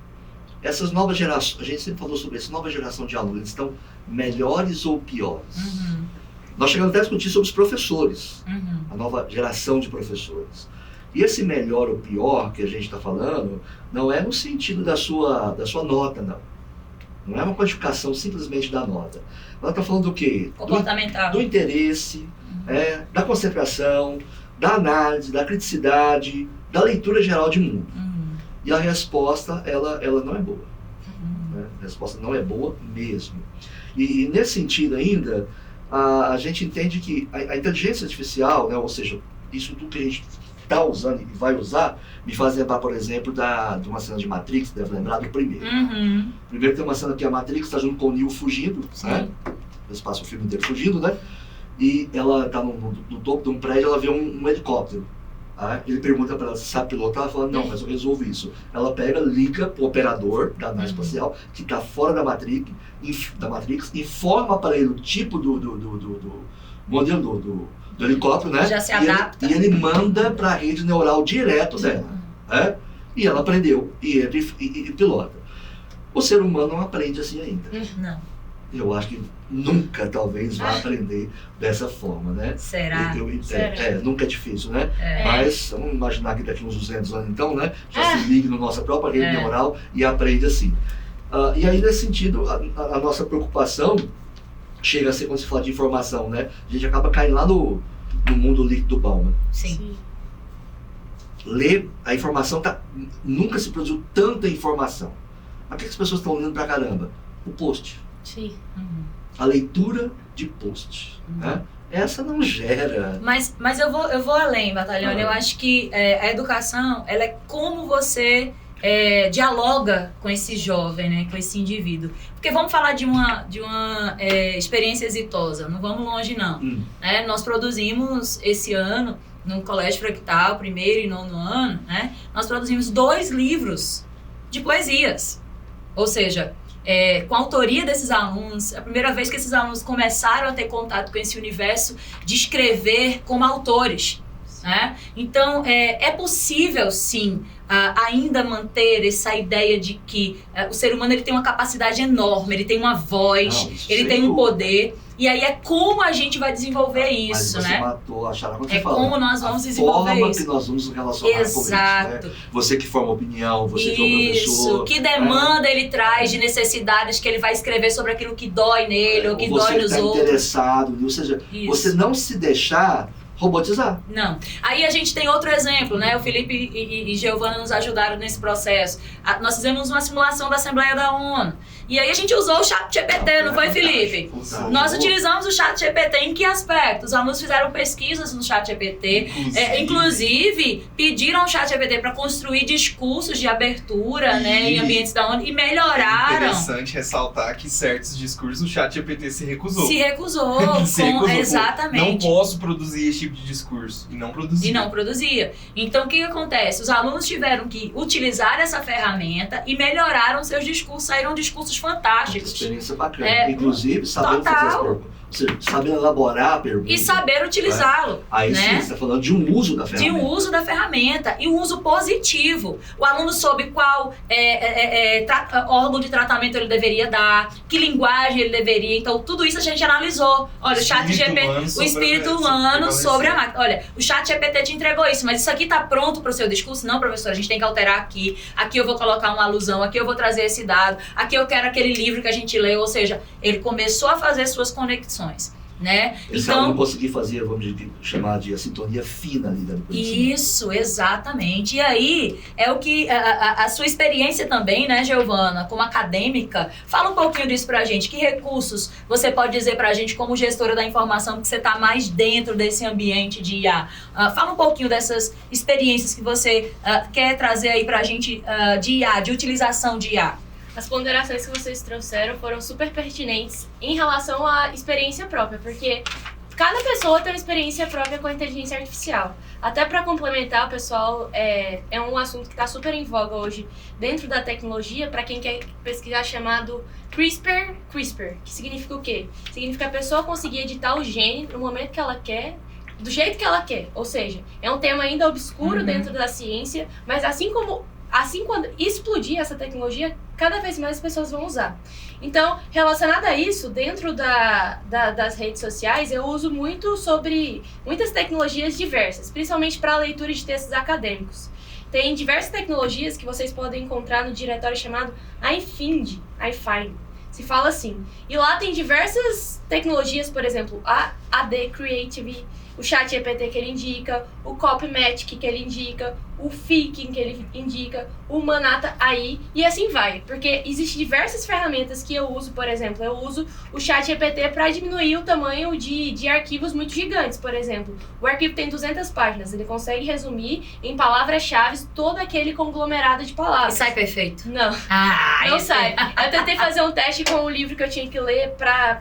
Essas novas gerações, a gente sempre falou sobre essa nova geração de alunos, eles estão melhores ou piores? Nós chegamos até a discutir sobre os professores, a nova geração de professores. E esse melhor ou pior que a gente está falando, não é no sentido da sua nota, não. Não é uma quantificação simplesmente da nota. Ela está falando do quê? Comportamental. Do interesse, da concentração, da análise, da criticidade, da leitura geral de mundo. E a resposta, ela não é boa. Né? A resposta não é boa mesmo. E nesse sentido ainda, a gente entende que a inteligência artificial, né, ou seja, isso tudo que a gente está usando e vai usar, me faz lembrar, por exemplo, de uma cena de Matrix, deve lembrar do primeiro. Primeiro tem uma cena que a Matrix está junto com o Neo fugindo, né? Eles passam o filme inteiro fugindo, né? E ela está no topo de um prédio, ela vê um helicóptero. Ele pergunta para ela se sabe pilotar, ela fala, não, mas eu resolvo isso. Ela pega, liga para o operador da nave espacial, que está fora da Matrix, informa para ele o tipo do modelo do helicóptero, né? Já se adapta. E ele manda para a rede neural direto dela. Né? E ela aprendeu, e entra e pilota. O ser humano não aprende assim ainda. Não. Eu acho que nunca, talvez, vai aprender dessa forma, né? Será? Nunca é difícil, né? É. Mas vamos imaginar que daqui uns 200 anos, então, né? Já se liga na nossa própria rede neural e aprende assim. E aí, nesse sentido, a nossa preocupação chega a ser, quando se fala de informação, né? A gente acaba caindo lá no mundo líquido do Bauman. Sim. Ler, a informação nunca se produziu tanta informação. Mas o que as pessoas estão lendo pra caramba? O post. Sim. A leitura de post. Né? Essa não gera. Mas eu vou além, Batalhão. Eu acho que a educação, ela é como você dialoga com esse jovem, né, com esse indivíduo. Porque vamos falar de uma experiência exitosa, não vamos longe não. Né? Nós produzimos esse ano, no Colégio Fractal, 1º e 9º ano, né, nós produzimos 2 livros de poesias. Ou seja, com a autoria desses alunos, a primeira vez que esses alunos começaram a ter contato com esse universo de escrever como autores. Né? Então, é possível, sim, ainda manter essa ideia de que o ser humano ele tem uma capacidade enorme, ele tem uma voz, ele tem um poder, e aí é como a gente vai desenvolver isso, mas você né? matou a charada quando você falou. Como nós vamos desenvolver forma isso. Que nós vamos nos relacionar com isso, né? Você que forma opinião, você que é um professor. Isso, que demanda ele traz de necessidades que ele vai escrever sobre aquilo que dói nele, ou que dói nos outros. Você interessado, ou seja, você não se deixar robotizar. Não. Aí a gente tem outro exemplo, né? O Felipe e Giovana nos ajudaram nesse processo. Nós fizemos uma simulação da Assembleia da ONU. E aí a gente usou o ChatGPT, não foi, Felipe? Nós utilizamos o ChatGPT em que aspecto? Os alunos fizeram pesquisas no ChatGPT. Inclusive, pediram ao ChatGPT para construir discursos de abertura, né, em ambientes da ONU e melhoraram. É interessante ressaltar que certos discursos o ChatGPT se recusou. Exatamente. Não posso produzir esse tipo de discurso. E não produzia. Então, o que acontece? Os alunos tiveram que utilizar essa ferramenta e melhoraram seus discursos, saíram discursos fantásticos. Experiência bacana. Inclusive, sabendo fazer as perguntas. Ou seja, saber elaborar a pergunta. E saber utilizá-lo. Aí né? sim, você está falando de um uso da ferramenta. De um uso da ferramenta. E um uso positivo. O aluno soube qual órgão de tratamento ele deveria dar, que linguagem ele deveria. Então, tudo isso a gente analisou. Olha, o ChatGPT, o espírito humano sobre a máquina. Olha, o ChatGPT te entregou isso, mas isso aqui está pronto para o seu discurso? Não, professor, a gente tem que alterar aqui. Aqui eu vou colocar uma alusão, aqui eu vou trazer esse dado, aqui eu quero aquele livro que a gente leu. Ou seja, ele começou a fazer suas conexões. Né? Esse aluno conseguir fazer, vamos chamar de a sintonia fina ali da conhecimento. Isso, exatamente. E aí, é o que a sua experiência também, né, Giovana, como acadêmica, fala um pouquinho disso pra gente. Que recursos você pode dizer pra gente como gestora da informação, que você tá mais dentro desse ambiente de IA? Fala um pouquinho dessas experiências que você quer trazer aí pra gente de IA, de utilização de IA. as ponderações que vocês trouxeram foram super pertinentes em relação à experiência própria, porque cada pessoa tem uma experiência própria com a inteligência artificial. Até para complementar, pessoal, é um assunto que está super em voga hoje dentro da tecnologia, para quem quer pesquisar, chamado CRISPR, que significa o quê? Significa a pessoa conseguir editar o gene no momento que ela quer, do jeito que ela quer. Ou seja, é um tema ainda obscuro dentro da ciência, mas quando explodir essa tecnologia, cada vez mais as pessoas vão usar. Então, relacionado a isso, dentro das redes sociais, eu uso muito sobre muitas tecnologias diversas, principalmente para a leitura de textos acadêmicos. Tem diversas tecnologias que vocês podem encontrar no diretório chamado iFind. Se fala assim. E lá tem diversas tecnologias, por exemplo, a AD Creative, o ChatGPT que ele indica, o Copymatic que ele indica, o Fikin que ele indica, o Manata AI e assim vai. Porque existem diversas ferramentas que eu uso, por exemplo, eu uso o ChatGPT para diminuir o tamanho de arquivos muito gigantes, por exemplo. O arquivo tem 200 páginas, ele consegue resumir em palavras-chave todo aquele conglomerado de palavras. E sai perfeito? Não. Não sai. Eu tentei fazer um teste com um livro que eu tinha que ler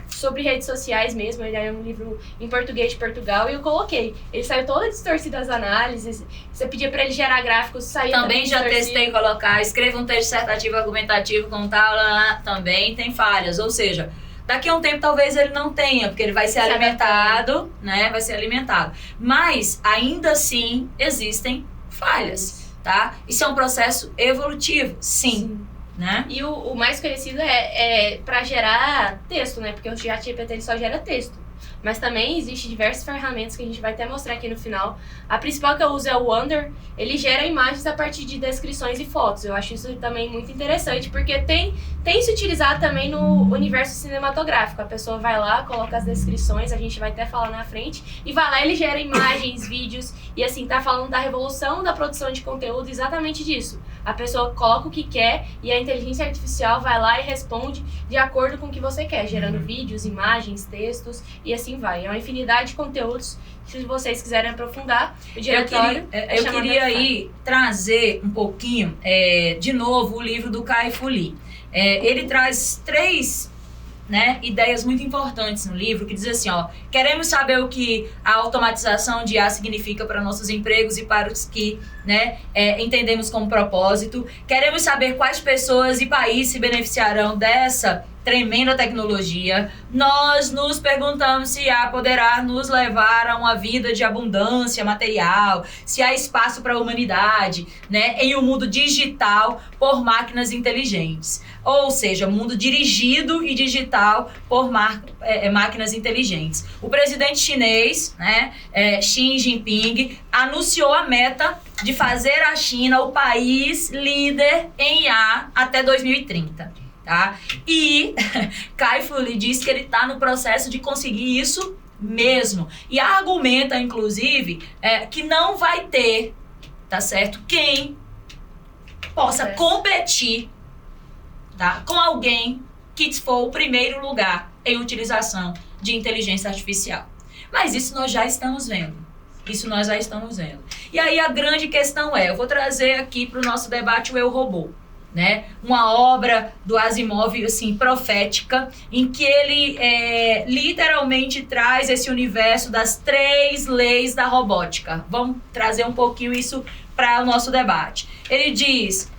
sobre redes sociais mesmo, ele é um livro em português de Portugal, e eu coloquei. Ele saiu todo distorcido as análises, você pedia para ele gerar gráficos, saía também já testei colocar, escreva um texto dissertativo argumentativo com tal, também tem falhas, ou seja, daqui a um tempo talvez ele não tenha, porque ele vai ser alimentado, né, vai ser alimentado, mas ainda assim existem falhas, tá? Isso é um processo evolutivo, sim. Né? E o mais conhecido é para gerar texto, né, porque o ChatGPT ele só gera texto. Mas também existem diversas ferramentas que a gente vai até mostrar aqui no final. A principal que eu uso é o Wonder. Ele gera imagens a partir de descrições e fotos. Eu acho isso também muito interessante, porque tem se utilizado também no universo cinematográfico. A pessoa vai lá, coloca as descrições, a gente vai até falar na frente, e vai lá, ele gera imagens, vídeos, e assim, tá falando da revolução da produção de conteúdo, exatamente disso. A pessoa coloca o que quer e a inteligência artificial vai lá e responde de acordo com o que você quer, gerando vídeos, imagens, textos e assim vai. É uma infinidade de conteúdos. Se vocês quiserem aprofundar, o diretório... Eu queria aí trazer um pouquinho, de novo, o livro do Kai-Fu Lee. Ele traz 3 ideias muito importantes no livro, que diz assim, queremos saber o que a automatização de IA significa para nossos empregos e para os que entendemos como propósito. Queremos saber quais pessoas e países se beneficiarão dessa tremenda tecnologia. Nós nos perguntamos se IA poderá nos levar a uma vida de abundância material, se há espaço para a humanidade, em um mundo digital por máquinas inteligentes. Ou seja, mundo dirigido e digital por máquinas inteligentes. O presidente chinês, Xi Jinping, anunciou a meta de fazer a China o país líder em IA até 2030. Tá? E Kai-Fu Lee diz que ele está no processo de conseguir isso mesmo. E argumenta, inclusive, que não vai ter, tá certo, quem possa competir, tá, com alguém que for o primeiro lugar em utilização de inteligência artificial. Mas isso nós já estamos vendo. E aí a grande questão eu vou trazer aqui para o nosso debate o Eu, Robô. Uma obra do Asimov, assim, profética, em que ele literalmente traz esse universo das 3 leis da robótica. Vamos trazer um pouquinho isso para o nosso debate. Ele diz,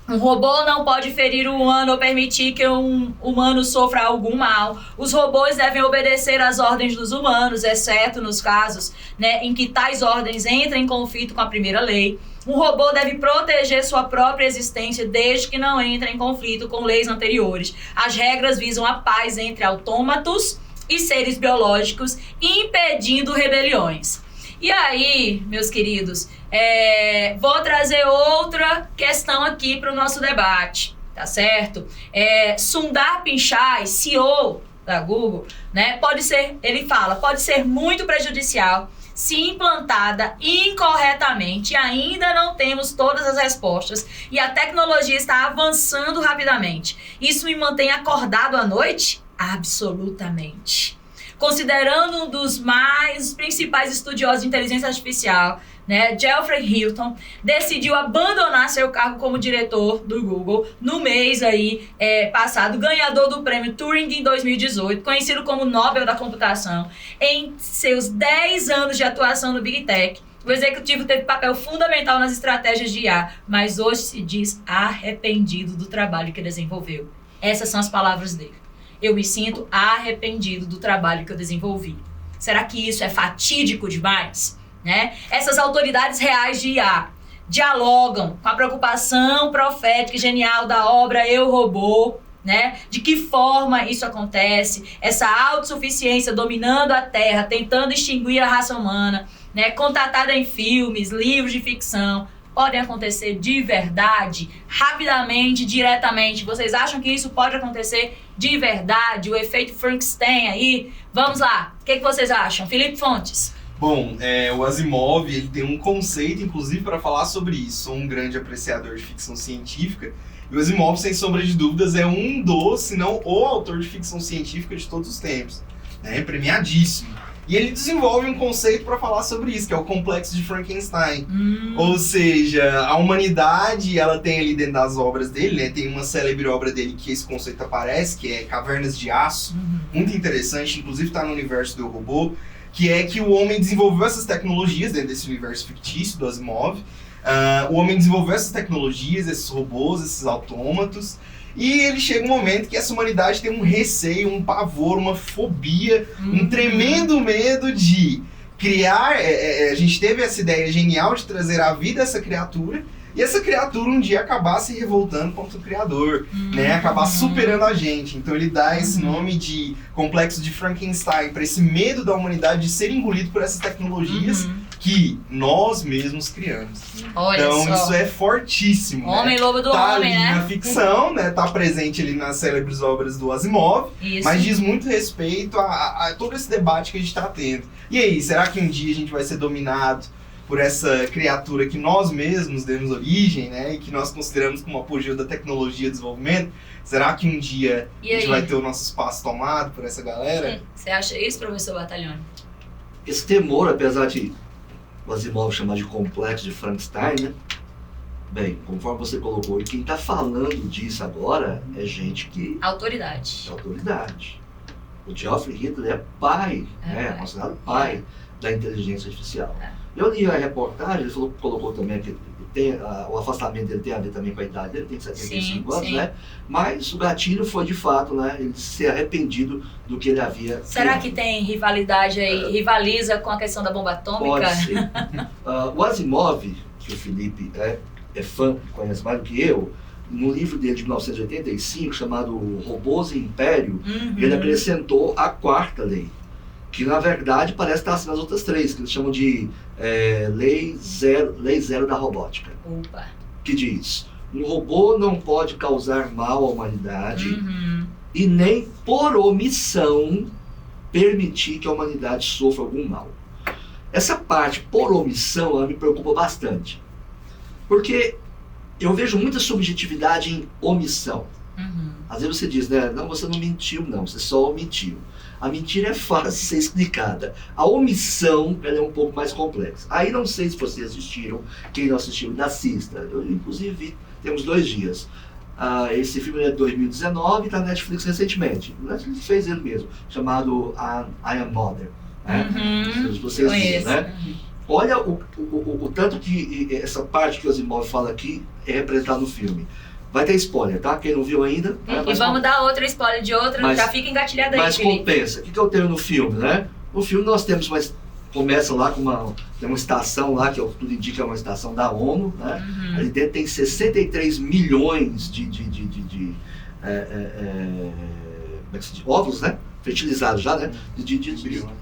um robô não pode ferir o humano ou permitir que um humano sofra algum mal. Os robôs devem obedecer às ordens dos humanos, exceto nos casos em que tais ordens entram em conflito com a primeira lei. Um robô deve proteger sua própria existência desde que não entre em conflito com leis anteriores. As regras visam a paz entre autômatos e seres biológicos, impedindo rebeliões. E aí, meus queridos, vou trazer outra questão aqui para o nosso debate, tá certo? Sundar Pichai, CEO da Google, pode ser muito prejudicial se implantada incorretamente. Ainda não temos todas as respostas e a tecnologia está avançando rapidamente. Isso me mantém acordado à noite? Absolutamente. Considerando um dos principais estudiosos de inteligência artificial, né, Geoffrey Hinton, decidiu abandonar seu cargo como diretor do Google no mês aí, passado, ganhador do prêmio Turing em 2018, conhecido como Nobel da Computação. Em seus 10 anos de atuação no Big Tech, o executivo teve papel fundamental nas estratégias de IA, mas hoje se diz arrependido do trabalho que desenvolveu. Essas são as palavras dele. Eu me sinto arrependido do trabalho que eu desenvolvi. Será que isso é fatídico demais? Né? Essas autoridades reais de IA dialogam com a preocupação profética e genial da obra Eu, Robô, né? De que forma isso acontece, essa autossuficiência dominando a Terra, tentando extinguir a raça humana, né? Contatada em filmes, livros de ficção, podem acontecer de verdade, rapidamente, diretamente. Vocês acham que isso pode acontecer de verdade? O efeito Frankenstein aí? Vamos lá, o que vocês acham? Felipe Fontes. Bom, o Asimov ele tem um conceito, inclusive, para falar sobre isso. Sou um grande apreciador de ficção científica. E o Asimov, sem sombra de dúvidas, é um dos, se não o autor de ficção científica de todos os tempos. É premiadíssimo. E ele desenvolve um conceito para falar sobre isso, que é o complexo de Frankenstein. Ou seja, a humanidade, ela tem ali dentro das obras dele, né? Tem uma célebre obra dele que esse conceito aparece, que é Cavernas de Aço. Muito interessante, inclusive está no universo do Robô. Que é que o homem desenvolveu essas tecnologias dentro desse universo fictício do Asimov. O homem desenvolveu essas tecnologias, esses robôs, esses autômatos. E ele chega um momento que essa humanidade tem um receio, um pavor, uma fobia, um tremendo medo de criar... a gente teve essa ideia genial de trazer à vida essa criatura. E essa criatura um dia acabar se revoltando contra o Criador, né? Acabar superando a gente. Então ele dá esse nome de complexo de Frankenstein para esse medo da humanidade de ser engolido por essas tecnologias que nós mesmos criamos. Olha então só. Isso é fortíssimo. Homem-lobo do tá homem, ali né? na ficção, né? Tá presente ali nas célebres obras do Asimov, Isso. mas diz muito respeito a todo esse debate que a gente tá tendo. E aí, será que um dia a gente vai ser dominado por essa criatura que nós mesmos demos origem, né, e que nós consideramos como apogeu da tecnologia e desenvolvimento? Será que um dia a gente vai ter o nosso espaço tomado por essa galera? Você acha isso, professor Battaglione? Esse temor, apesar de o Asimov chamar de complexo de Frankenstein, né? Bem, conforme você colocou, e quem está falando disso agora é gente que... Autoridade. É autoridade. O Geoffrey Hinton é pai, né? É considerado pai da inteligência artificial. Eu li a reportagem, ele colocou também que o afastamento dele tem a ver também com a idade dele, tem 75 anos, né? Mas o gatilho foi de fato, né? Ele ser arrependido do que ele havia... Será que tem rivalidade aí, rivaliza com a questão da bomba atômica? Pode ser. O Asimov, que o Felipe é fã, conhece mais do que eu, no livro dele de 1985, chamado Robôs e Império, ele acrescentou a 4ª lei, que na verdade parece estar assim nas outras 3, que eles chamam de lei zero da robótica. Opa. Que diz: um robô não pode causar mal à humanidade e nem por omissão permitir que a humanidade sofra algum mal. Essa parte por omissão, ela me preocupa bastante, porque eu vejo muita subjetividade em omissão. Às vezes você diz, né, não, você não mentiu, não, você só omitiu. A mentira é fácil de ser explicada. A omissão, ela é um pouco mais complexa. Aí não sei se vocês assistiram, quem não assistiu, assista. Eu, inclusive, vi, temos 2 dias. Esse filme é de 2019 e está na Netflix recentemente. O Netflix fez ele mesmo, chamado I Am Mother. Né? Vocês viram, né? Olha o tanto que essa parte que o Asimov fala aqui é representada no filme. Vai ter spoiler, tá? Quem não viu ainda... E vamos dar outro spoiler de outra, já fica engatilhado aí, mas Felipe. compensa. O que eu tenho no filme, né? No filme nós temos começa lá com tem uma estação lá, que tudo indica é uma estação da ONU, né? Ali dentro tem 63 milhões de óvulos, né? Fertilizados já, né? De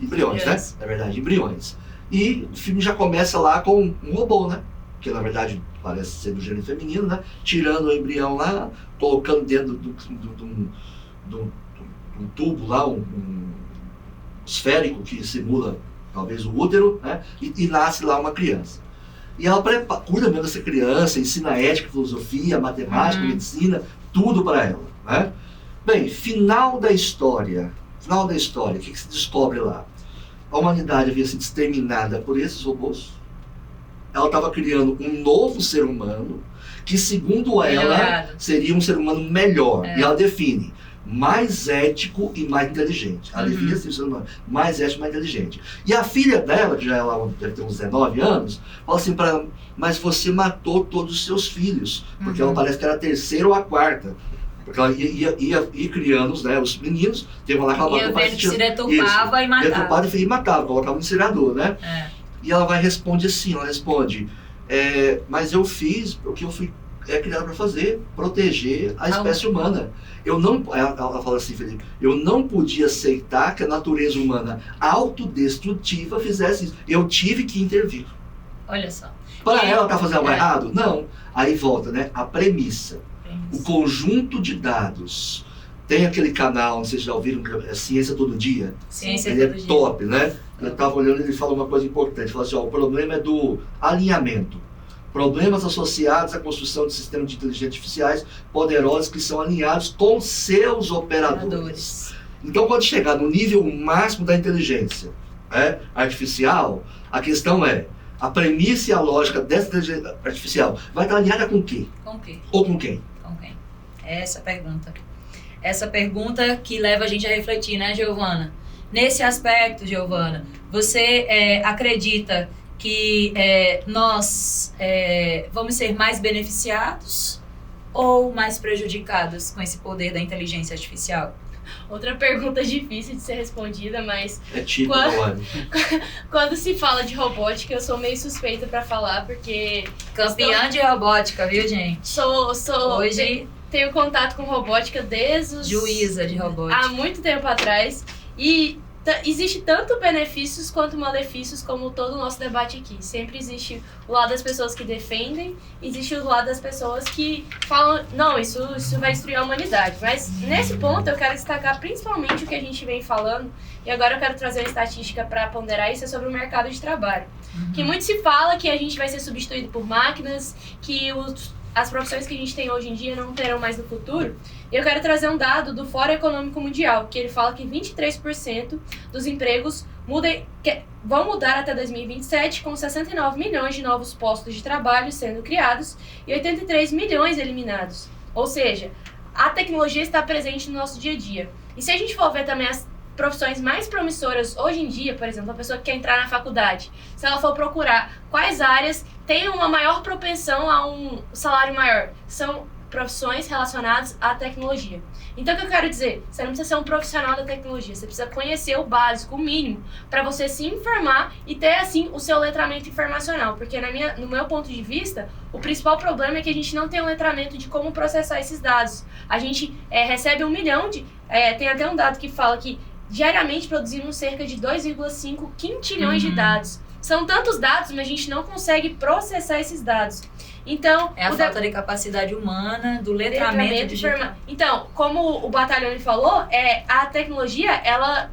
embriões, né? Na verdade, embriões. E o filme já começa lá com um robô, né? Que na verdade parece ser do gênero feminino, né? Tirando o embrião lá, colocando dentro de um tubo lá, um esférico que simula talvez o útero, né? E nasce lá uma criança. E ela cuida mesmo dessa criança, ensina ética, filosofia, matemática, medicina, tudo para ela, né? Bem, final da história, o que se descobre lá? A humanidade havia sido exterminada por esses robôs. ela estava criando um novo ser humano que, segundo ela, Melhorado. seria um ser humano melhor. É. E ela define mais ético e mais inteligente. Ela define assim o ser humano, mais ético e mais inteligente. E a filha dela, que já ela deve ter uns 19 anos, fala assim para ela, mas você matou todos os seus filhos. Porque ela parece que era a terceira ou a quarta. Porque ela ia criando os meninos, teve uma lá que ela Ia matou vendo que se deturpava e matava. deturpava e matava, colocava no incinerador, né? É. E ela responde assim, mas eu fiz o que eu fui criada para fazer, proteger a espécie humana. Ela fala assim, Felipe, eu não podia aceitar que a natureza humana autodestrutiva fizesse isso. Eu tive que intervir. Olha só. Para E- ela tá fazendo algo é. errado? Não. Aí volta, né? A premissa. O conjunto de dados. Tem aquele canal, não sei se já ouviram, é Ciência Todo Dia. Ciência Ele é todo dia. top, né? Eu estava olhando, ele fala uma coisa importante. Fala assim, o problema é do alinhamento. Problemas associados à construção de sistemas de inteligência artificiais poderosos que são alinhados com seus operadores. Então, quando chegar no nível máximo da inteligência artificial, a questão é, a premissa e a lógica dessa inteligência artificial vai estar alinhada com o quê? Com o quê? Ou com quem? Com quem? Essa pergunta. Essa pergunta que leva a gente a refletir, né, Giovana? Nesse aspecto, Giovana, você acredita que nós vamos ser mais beneficiados ou mais prejudicados com esse poder da inteligência artificial? Outra pergunta difícil de ser respondida, mas É típico, Quando- Anne. quando se fala de robótica, eu sou meio suspeita pra falar, porque Campeã de robótica, viu, gente? sou Hoje, tenho contato com robótica desde os... juíza de robótica. há muito tempo atrás. E existe tanto benefícios quanto malefícios, como todo o nosso debate aqui. Sempre existe o lado das pessoas que defendem, existe o lado das pessoas que falam, não, isso vai destruir a humanidade. Mas nesse ponto eu quero destacar principalmente o que a gente vem falando, e agora eu quero trazer uma estatística para ponderar isso, é sobre o mercado de trabalho. Que muito se fala que a gente vai ser substituído por máquinas, que as profissões que a gente tem hoje em dia não terão mais no futuro. E eu quero trazer um dado do Fórum Econômico Mundial, que ele fala que 23% dos empregos vão mudar até 2027, com 69 milhões de novos postos de trabalho sendo criados e 83 milhões eliminados. Ou seja, a tecnologia está presente no nosso dia a dia. E se a gente for ver também as profissões mais promissoras hoje em dia, por exemplo, a pessoa que quer entrar na faculdade, se ela for procurar quais áreas têm uma maior propensão a um salário maior, são profissões relacionadas à tecnologia. Então, o que eu quero dizer? Você não precisa ser um profissional da tecnologia, você precisa conhecer o básico, o mínimo, para você se informar e ter, assim, o seu letramento informacional. Porque, no meu ponto de vista, o principal problema é que a gente não tem um letramento de como processar esses dados. A gente recebe 1 milhão de... tem até um dado que fala que diariamente produzimos cerca de 2,5 quintilhões de dados. São tantos dados, mas a gente não consegue processar esses dados. Então, É a falta de capacidade humana, do letramento digital. Então, como o Battaglione falou, a tecnologia, ela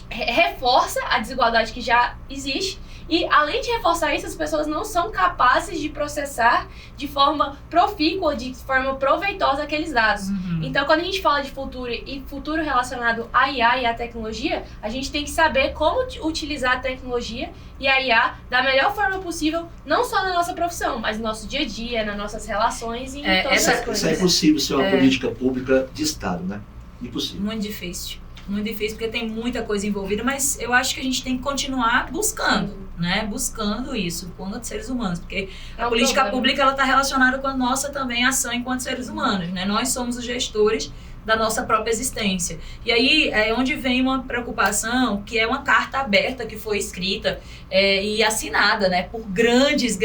reforça a desigualdade que já existe. E, além de reforçar isso, as pessoas não são capazes de processar de forma profícua, de forma proveitosa aqueles dados. Então, quando a gente fala de futuro e futuro relacionado à IA e à tecnologia, a gente tem que saber como utilizar a tecnologia e a IA da melhor forma possível, não só na nossa profissão, mas no nosso dia a dia, nas nossas relações e em todas as coisas. Isso é impossível ser uma política pública de Estado, né? Impossível. Muito difícil. Muito difícil, porque tem muita coisa envolvida, mas eu acho que a gente tem que continuar buscando, né? Buscando isso, enquanto seres humanos, porque a política pública, ela está relacionada com a nossa também ação enquanto seres humanos, né? Nós somos os gestores da nossa própria existência. E aí é onde vem uma preocupação, que é uma carta aberta que foi escrita e assinada, né, por grandes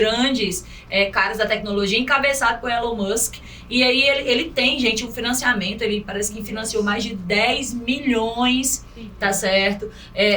caras da tecnologia, encabeçado por Elon Musk. E aí ele tem, gente, um financiamento, ele parece que financiou mais de 10 milhões, tá certo,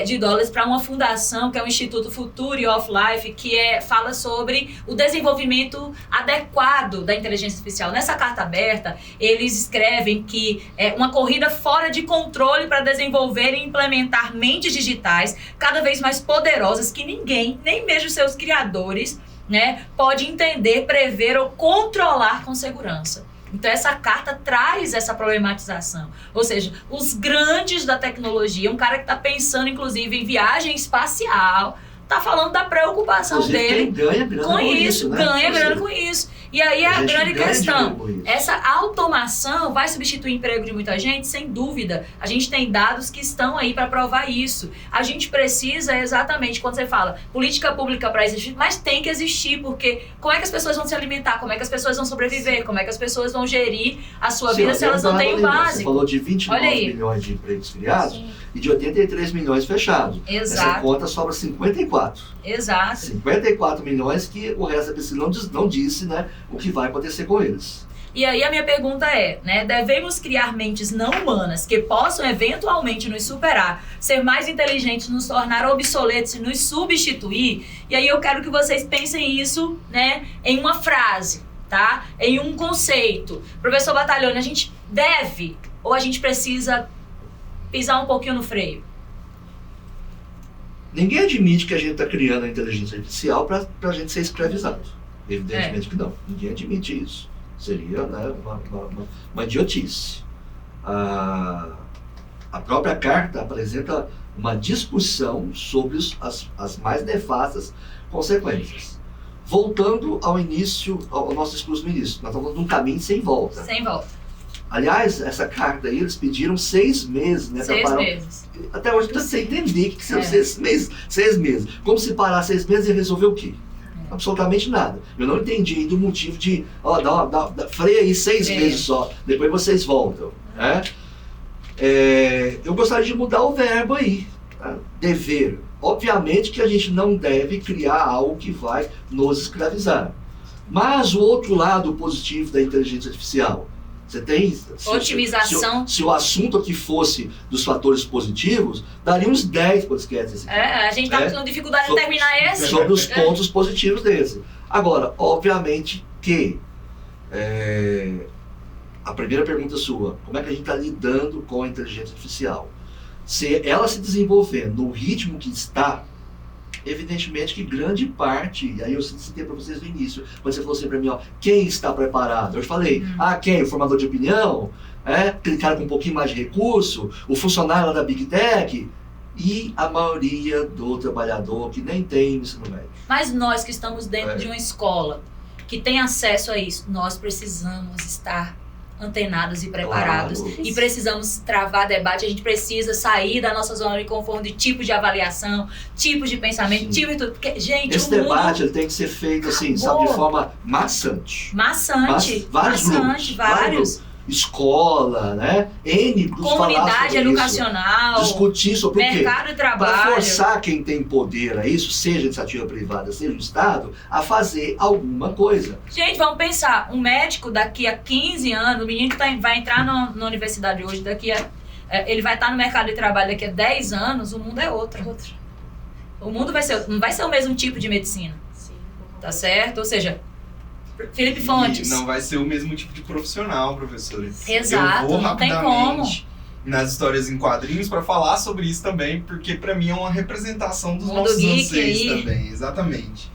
de dólares para uma fundação, que é o Instituto Future of Life, que fala sobre o desenvolvimento adequado da inteligência artificial. Nessa carta aberta, eles escrevem que uma corrida fora de controle para desenvolver e implementar mentes digitais cada vez mais poderosas que ninguém, nem mesmo seus criadores, né, pode entender, prever ou controlar com segurança. Então essa carta traz essa problematização. Ou seja, os grandes da tecnologia, um cara que está pensando inclusive em viagem espacial, tá falando da preocupação Inclusive, dele quem ganha grana com isso, né? ganha grana com isso. E aí a gente grande ganha questão, dinheiro com isso. essa automação vai substituir o emprego de muita gente? Sem dúvida. A gente tem dados que estão aí para provar isso. A gente precisa exatamente, quando você fala política pública para existir, mas tem que existir, porque como é que as pessoas vão se alimentar? Como é que as pessoas vão sobreviver? Como é que as pessoas vão gerir a sua vida se elas não têm o Você básico? falou de 29 milhões de empregos criados. Sim. E de 83 milhões fechados. Essa Exato, conta sobra 54. exato. 54 milhões que o resto da pesquisa não disse, né, o que vai acontecer com eles. E aí a minha pergunta é, né, devemos criar mentes não humanas que possam eventualmente nos superar, ser mais inteligentes, nos tornar obsoletos e nos substituir? E aí eu quero que vocês pensem isso, né, em uma frase, tá? Em um conceito. Professor Battaglione, a gente deve ou a gente precisa pisar um pouquinho no freio? Ninguém admite que a gente está criando a inteligência artificial para a gente ser escravizado. Evidentemente que não. Ninguém admite isso. Seria, né, uma idiotice. A própria carta apresenta uma discussão sobre as mais nefastas consequências. Voltando ao início, ao nosso discurso no início, nós estamos num caminho sem volta. Sem volta. Aliás, essa carta aí, eles pediram 6 meses, né? 6 meses. Até hoje eu não sei entender o que são É. 6 meses. 6 meses. Como se parar 6 meses e resolver o quê? Absolutamente nada. Eu não entendi ainda o motivo de, freia aí 6 meses só, depois vocês voltam. Né? Eu gostaria de mudar o verbo aí, tá? Dever. Obviamente que a gente não deve criar algo que vai nos escravizar. Mas o outro lado positivo da inteligência artificial, você tem... Otimização. Se o assunto aqui fosse dos fatores positivos, daria uns 10 podcasts aqui. A gente tá com dificuldade de terminar esse. Sobre os pontos positivos desse. Agora, obviamente que a primeira pergunta sua, como é que a gente está lidando com a inteligência artificial? Se ela se desenvolvendo no ritmo que está, evidentemente que grande parte, e aí eu citei para vocês no início, quando você falou assim para mim, quem está preparado? Eu falei, quem? O formador de opinião? Aquele cara com um pouquinho mais de recurso? O funcionário lá da Big Tech? E a maioria do trabalhador que nem tem ensino médio. Mas nós que estamos dentro de uma escola, que tem acesso a isso, nós precisamos estar antenados e preparados. Claro. E precisamos travar debate, a gente precisa sair da nossa zona de conforto de tipos de avaliação, tipos de pensamento, tipos de tudo. Porque, gente, esse o mundo debate ele tem que ser feito assim, sabe, de forma maçante. maçante, Vários maçante, grupos, vários. Escola, né? N grupos Comunidade educacional, isso. Discutir sobre o quê? mercado de Para trabalho. forçar quem tem poder a isso, seja iniciativa privada, seja o Estado, a fazer alguma coisa. Gente, vamos pensar, um médico daqui a 15 anos, o menino que vai entrar na universidade hoje, ele vai estar no mercado de trabalho daqui a 10 anos, o mundo é outro. O mundo não vai ser o mesmo tipo de medicina, Sim. tá certo? Ou seja, Felipe Fontes. E não vai ser o mesmo tipo de profissional, professora. Exato, Eu vou não tem rapidamente nas histórias em quadrinhos para falar sobre isso também, porque para mim é uma representação dos Mundo nossos geek anseios aí. também, exatamente.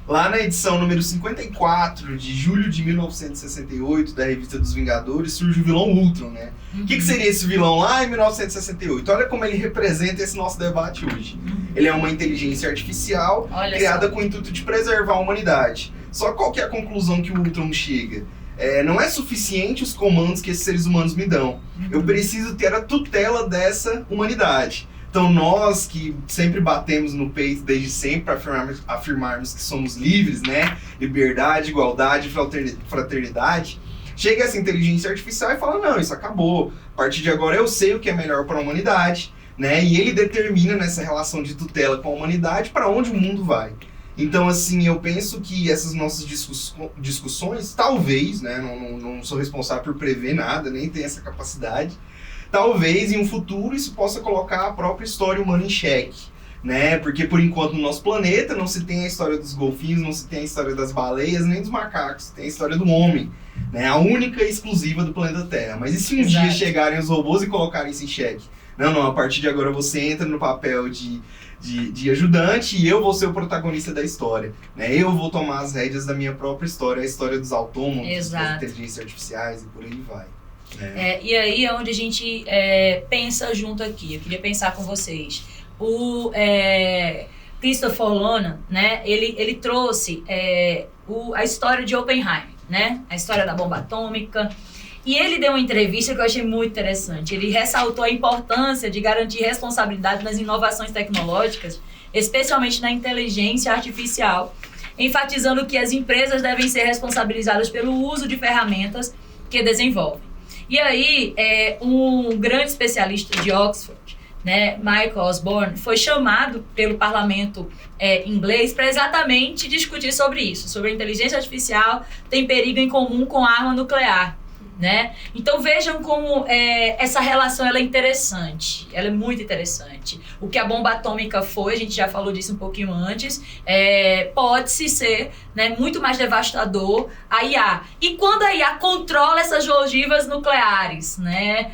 Lá na edição número 54 de julho de 1968 da Revista dos Vingadores surge o vilão Ultron, né? O que seria esse vilão lá em 1968? Olha como ele representa esse nosso debate hoje. Ele é uma inteligência artificial Olha criada só. com o intuito de preservar a humanidade. Só qual que é a conclusão que o Ultron chega? Não é suficiente os comandos que esses seres humanos me dão. Eu preciso ter a tutela dessa humanidade. Então nós que sempre batemos no peito desde sempre para afirmarmos que somos livres, né? Liberdade, igualdade, fraternidade. Chega essa inteligência artificial e fala, não, isso acabou. A partir de agora eu sei o que é melhor para a humanidade, né? E ele determina nessa relação de tutela com a humanidade para onde o mundo vai. Então, assim, eu penso que essas nossas discussões, talvez, né? Não sou responsável por prever nada, nem tenho essa capacidade. Talvez em um futuro isso possa colocar a própria história humana em xeque, né? Porque por enquanto no nosso planeta não se tem a história dos golfinhos, não se tem a história das baleias, nem dos macacos, tem a história do homem, né? A única e exclusiva do planeta Terra. Mas e se um dia chegarem os robôs e colocarem isso em xeque? Não, a partir de agora você entra no papel de ajudante e eu vou ser o protagonista da história, né? Eu vou tomar as rédeas da minha própria história, a história dos autômatos, das inteligências artificiais e por aí vai. E aí é onde a gente pensa junto aqui. Eu queria pensar com vocês. Christopher Nolan, né, ele trouxe a história de Oppenheimer, né, a história da bomba atômica. E ele deu uma entrevista que eu achei muito interessante. Ele ressaltou a importância de garantir responsabilidade nas inovações tecnológicas, especialmente na inteligência artificial, enfatizando que as empresas devem ser responsabilizadas pelo uso de ferramentas que desenvolvem. E aí, um grande especialista de Oxford, né, Michael Osborne, foi chamado pelo parlamento inglês para exatamente discutir sobre isso, sobre a inteligência artificial tem perigo em comum com a arma nuclear. Né? Então vejam como essa relação ela é interessante, ela é muito interessante. O que a bomba atômica foi, a gente já falou disso um pouquinho antes, pode-se ser, né, muito mais devastador a IA. E quando a IA controla essas ogivas nucleares, né,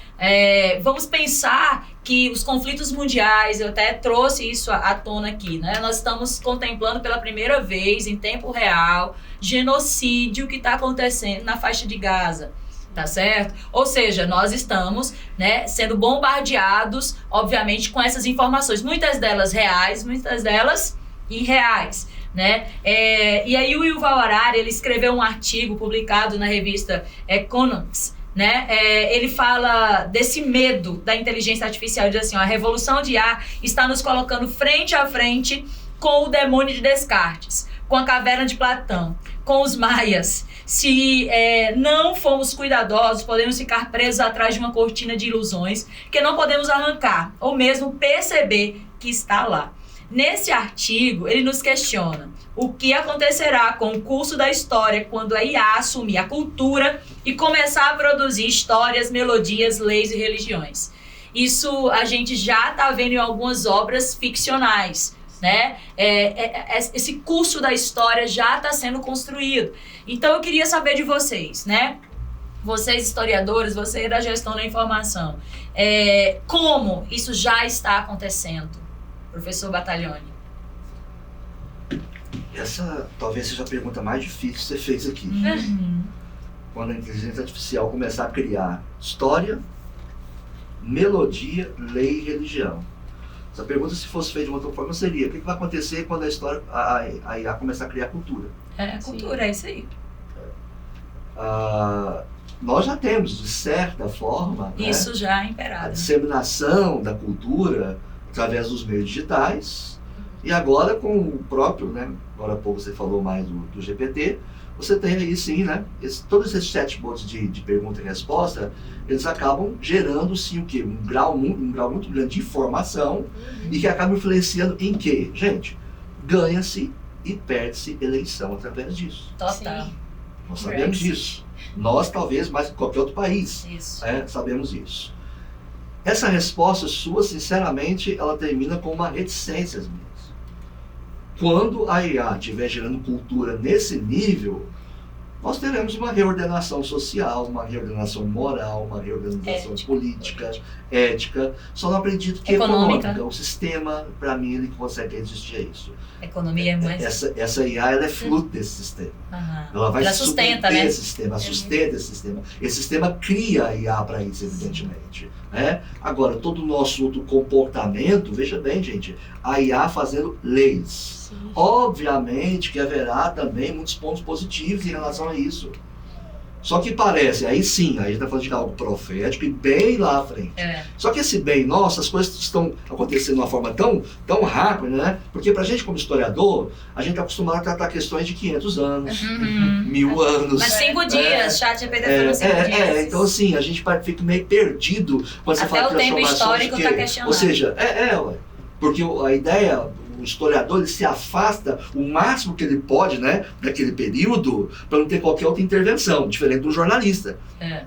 vamos pensar que os conflitos mundiais, eu até trouxe isso à tona aqui, né? Nós estamos contemplando pela primeira vez, em tempo real, genocídio que está acontecendo na faixa de Gaza. Tá certo? Ou seja, nós estamos, né, sendo bombardeados, obviamente, com essas informações, muitas delas reais, muitas delas irreais, né? E aí o Yuval Harari, ele escreveu um artigo publicado na revista Economics, né? Ele fala desse medo da inteligência artificial, ele diz assim, ó, a revolução de IA está nos colocando frente a frente com o demônio de Descartes, com a caverna de Platão, com os maias. Se não formos cuidadosos, podemos ficar presos atrás de uma cortina de ilusões que não podemos arrancar, ou mesmo perceber que está lá. Nesse artigo, ele nos questiona o que acontecerá com o curso da história quando a IA assumir a cultura e começar a produzir histórias, melodias, leis e religiões. Isso a gente já está vendo em algumas obras ficcionais. Né? Esse curso da história já está sendo construído. Então eu queria saber de vocês, né? Vocês historiadores, vocês da gestão da informação, como isso já está acontecendo, professor Battaglione? Essa talvez seja a pergunta mais difícil que você fez aqui. Uhum. Quando a inteligência artificial começar a criar história, melodia, lei e religião. Essa pergunta, se fosse feita de uma outra forma, seria: o que vai acontecer quando a IA começar a criar cultura? Cultura, é isso aí. Nós já temos, de certa forma, isso, né, já a imperado. disseminação da cultura através dos meios digitais, e agora com o próprio, né, agora há pouco você falou mais do GPT, você tem aí sim, né, todos esses chatbots de pergunta e resposta, eles acabam gerando sim o quê? Um grau muito grande de informação, e que acaba influenciando em quê? Gente, ganha-se e perde-se eleição através disso. Total. Sim. Nós sabemos disso. Nós, talvez, mais que qualquer outro país, Isso. Sabemos isso. Essa resposta sua, sinceramente, ela termina com uma reticência minhas. Quando a IA estiver gerando cultura nesse nível, nós teremos uma reordenação social, uma reordenação moral, uma reordenação política, ética. Só não acredito que econômica. O sistema, para mim, ele consegue resistir a isso. Economia é mais... Essa IA, ela é fruto desse sistema. Uhum. Ela vai sustenta, né? esse sistema, sustenta esse sistema. Esse sistema cria a IA para isso, evidentemente. Né? Agora, todo o nosso outro comportamento, veja bem, gente, a IA fazendo leis. Sim. Obviamente que haverá também muitos pontos positivos em relação a isso. Só que parece, aí sim, aí a gente está falando de algo profético e bem lá à frente. Só que esse bem nosso, as coisas estão acontecendo de uma forma tão rápida, né? Porque pra gente como historiador, a gente está acostumado a tratar questões de 500 anos, 1000 anos. Mas 5 dias, chat GPT foram 5 dias. Então assim, a gente fica meio perdido quando você fala de transformações. Até o tempo histórico está questionado. Ou seja, porque a ideia... O historiador, ele se afasta o máximo que ele pode, né, daquele período, para não ter qualquer outra intervenção, diferente do jornalista,